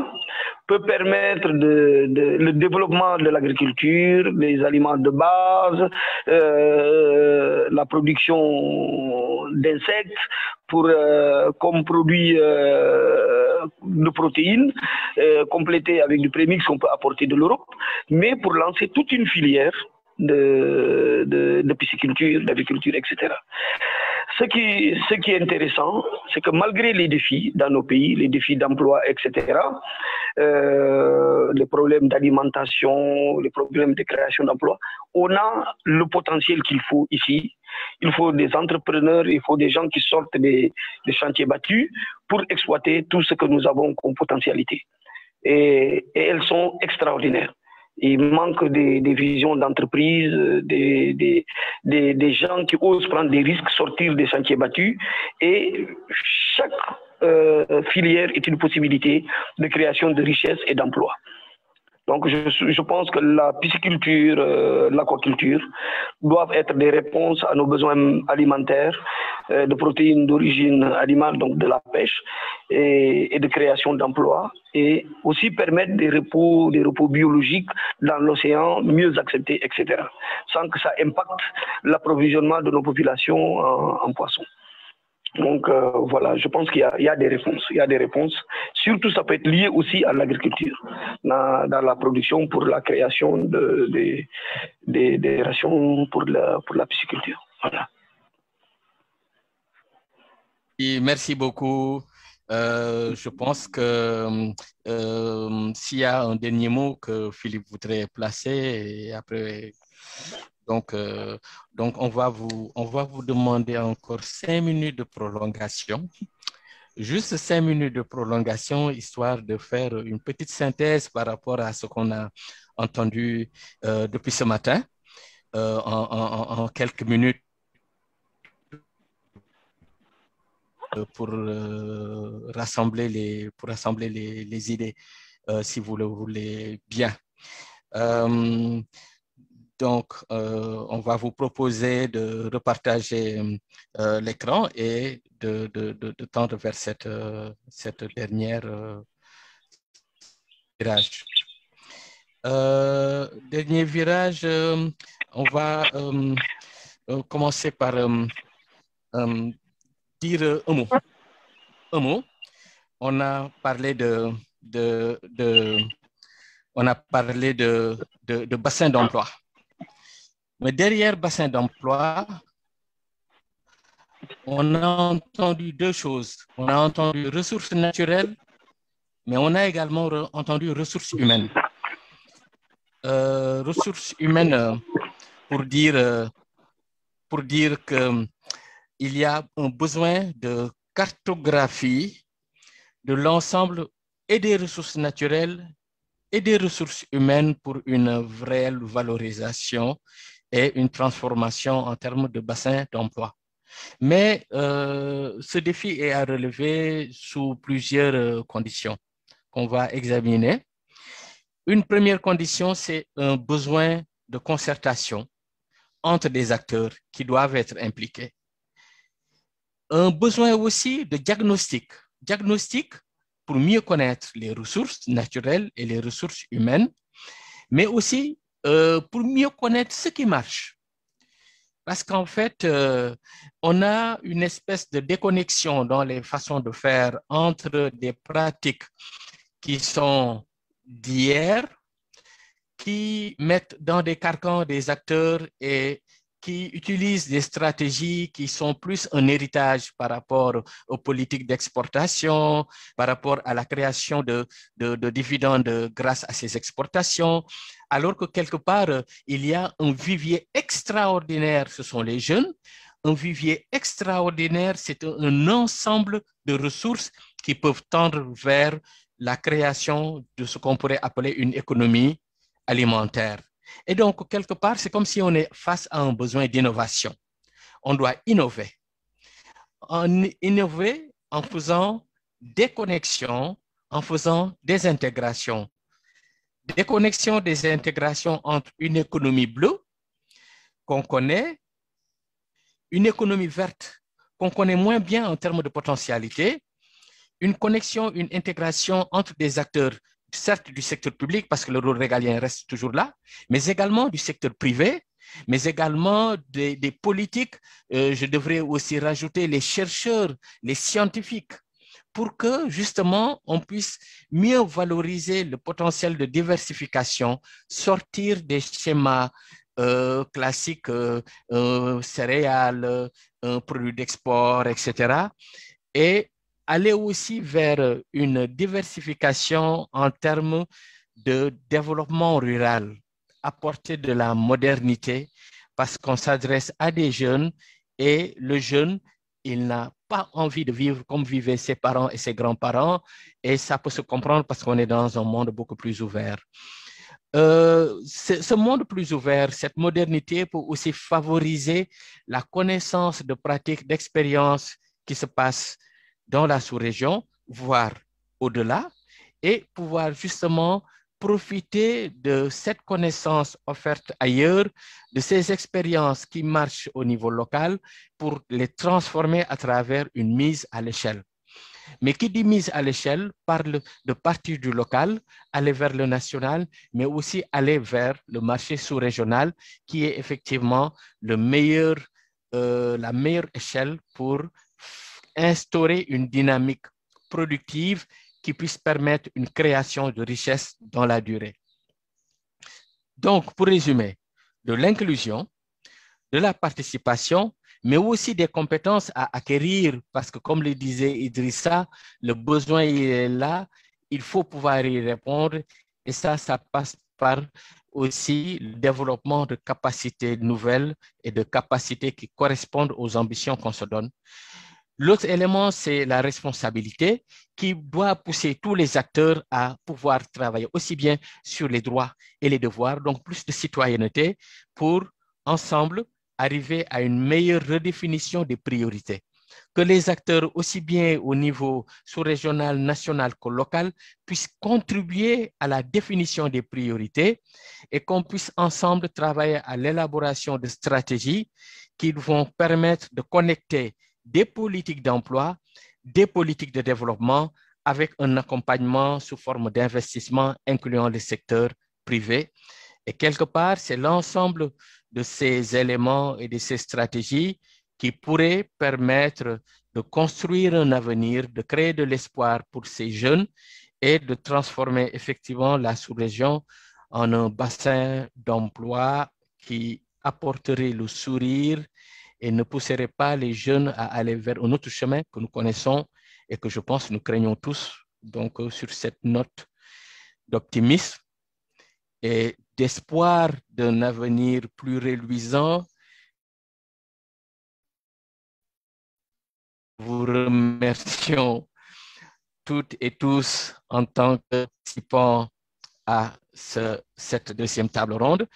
peut permettre le développement de l'agriculture, des aliments de base, la production d'insectes comme produit de protéines, complété avec du prémix qu'on peut apporter de l'Europe, mais pour lancer toute une filière de pisciculture, d'agriculture, etc. Ce qui est intéressant, c'est que malgré les défis dans nos pays, les défis d'emploi, etc., les problèmes d'alimentation, les problèmes de création d'emplois, on a le potentiel qu'il faut ici. Il faut des entrepreneurs, il faut des gens qui sortent des chantiers battus pour exploiter tout ce que nous avons comme potentialité. et elles sont extraordinaires. Il manque des visions d'entreprise, des gens qui osent prendre des risques, sortir des sentiers battus. Et chaque filière est une possibilité de création de richesse et d'emploi. Donc, je pense que la pisciculture, l'aquaculture doivent être des réponses à nos besoins alimentaires, de protéines d'origine animale, donc de la pêche, et de création d'emplois, et aussi permettre des repos biologiques dans l'océan mieux acceptés, etc., sans que ça impacte l'approvisionnement de nos populations en poissons. Donc voilà, je pense qu'il y a des réponses. Il y a des réponses. Surtout, ça peut être lié aussi à l'agriculture, dans la production pour la création des rations pour la pisciculture. Voilà. Et merci beaucoup. Je pense que s'il y a un dernier mot que Philippe voudrait placer, et après... Donc, on va vous demander encore 5 minutes de prolongation. Juste 5 minutes de prolongation, histoire de faire une petite synthèse par rapport à ce qu'on a entendu depuis ce matin, en quelques minutes, pour rassembler les idées, si vous le voulez bien. Donc, on va vous proposer de repartager l'écran et de tendre vers cette dernière virage. Dernier virage, on va commencer par dire un mot. Un mot. On a parlé de bassin d'emploi. Mais derrière bassin d'emploi, on a entendu deux choses. On a entendu ressources naturelles, mais on a également entendu ressources humaines. Ressources humaines pour dire qu'il y a un besoin de cartographie de l'ensemble et des ressources naturelles et des ressources humaines pour une vraie valorisation et une transformation en termes de bassin d'emploi. Mais ce défi est à relever sous plusieurs conditions qu'on va examiner. Une première condition, c'est un besoin de concertation entre des acteurs qui doivent être impliqués. Un besoin aussi de diagnostic. Diagnostic pour mieux connaître les ressources naturelles et les ressources humaines, mais aussi pour mieux connaître ce qui marche. Parce qu'en fait, on a une espèce de déconnexion dans les façons de faire entre des pratiques qui sont d'hier, qui mettent dans des carcans des acteurs et qui utilisent des stratégies qui sont plus un héritage par rapport aux politiques d'exportation, par rapport à la création de dividendes grâce à ces exportations, alors que quelque part, il y a un vivier extraordinaire, ce sont les jeunes. Un vivier extraordinaire, c'est un ensemble de ressources qui peuvent tendre vers la création de ce qu'on pourrait appeler une économie alimentaire. Et donc, quelque part, c'est comme si on est face à un besoin d'innovation. On doit innover. Innover en faisant des connexions, en faisant des intégrations. Des connexions, des intégrations entre une économie bleue qu'on connaît, une économie verte qu'on connaît moins bien en termes de potentialité, une connexion, une intégration entre des acteurs, certes du secteur public, parce que le rôle régalien reste toujours là, mais également du secteur privé, mais également des politiques. Je devrais aussi rajouter les chercheurs, les scientifiques, pour que justement on puisse mieux valoriser le potentiel de diversification, sortir des schémas classiques, céréales, produits d'export, etc., et aller aussi vers une diversification en termes de développement rural, apporter de la modernité, parce qu'on s'adresse à des jeunes et le jeune, il n'a pas envie de vivre comme vivaient ses parents et ses grands-parents, et ça peut se comprendre parce qu'on est dans un monde beaucoup plus ouvert. Ce monde plus ouvert, cette modernité peut aussi favoriser la connaissance de pratiques, d'expériences qui se passent dans la sous-région, voire au-delà, et pouvoir justement profiter de cette connaissance offerte ailleurs, de ces expériences qui marchent au niveau local pour les transformer à travers une mise à l'échelle. Mais qui dit mise à l'échelle parle de partir du local, aller vers le national, mais aussi aller vers le marché sous-régional qui est effectivement la meilleure échelle pour instaurer une dynamique productive qui puisse permettre une création de richesse dans la durée. Donc, pour résumer, de l'inclusion, de la participation, mais aussi des compétences à acquérir, parce que comme le disait Idrissa, le besoin il est là, il faut pouvoir y répondre, et ça passe par aussi le développement de capacités nouvelles et de capacités qui correspondent aux ambitions qu'on se donne. L'autre élément, c'est la responsabilité qui doit pousser tous les acteurs à pouvoir travailler aussi bien sur les droits et les devoirs, donc plus de citoyenneté pour ensemble arriver à une meilleure redéfinition des priorités. Que les acteurs, aussi bien au niveau sous-régional, national que local, puissent contribuer à la définition des priorités et qu'on puisse ensemble travailler à l'élaboration de stratégies qui vont permettre de connecter des politiques d'emploi, des politiques de développement avec un accompagnement sous forme d'investissement incluant le secteur privé. Et quelque part, c'est l'ensemble de ces éléments et de ces stratégies qui pourraient permettre de construire un avenir, de créer de l'espoir pour ces jeunes et de transformer effectivement la sous-région en un bassin d'emploi qui apporterait le sourire et ne pousserait pas les jeunes à aller vers un autre chemin que nous connaissons et que je pense nous craignons tous. Donc, sur cette note d'optimisme et d'espoir d'un avenir plus reluisant, vous remercions toutes et tous en tant que participants à cette deuxième table ronde.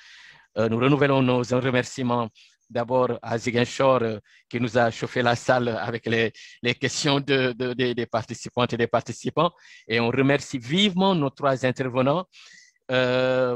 Nous renouvelons nos remerciements d'abord à Ziguinchor qui nous a chauffé la salle avec les questions des participantes et des participants. Et on remercie vivement nos trois intervenants.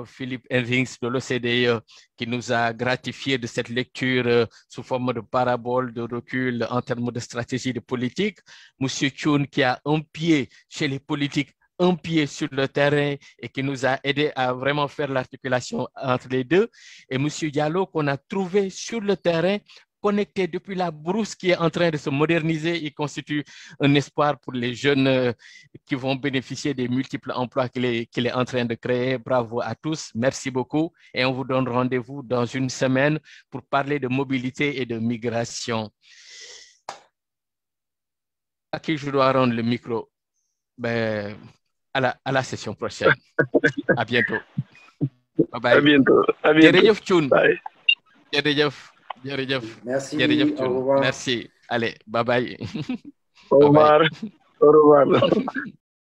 Philippe Elvings de l'OCDE qui nous a gratifié de cette lecture sous forme de parabole, de recul en termes de stratégie de politique. Monsieur Thioune qui a un pied chez les politiques, un pied sur le terrain et qui nous a aidé à vraiment faire l'articulation entre les deux. Et monsieur Diallo qu'on a trouvé sur le terrain, connecté depuis la brousse qui est en train de se moderniser. Il constitue un espoir pour les jeunes qui vont bénéficier des multiples emplois qu'il est en train de créer. Bravo à tous, merci beaucoup. Et on vous donne rendez-vous dans une semaine pour parler de mobilité et de migration. À qui je dois rendre le micro? Ben, à la session prochaine. À bientôt. Bye bye. À bientôt. À bientôt. Bye. Merci. Au revoir. Merci. Allez, bye bye. Au revoir. Au revoir.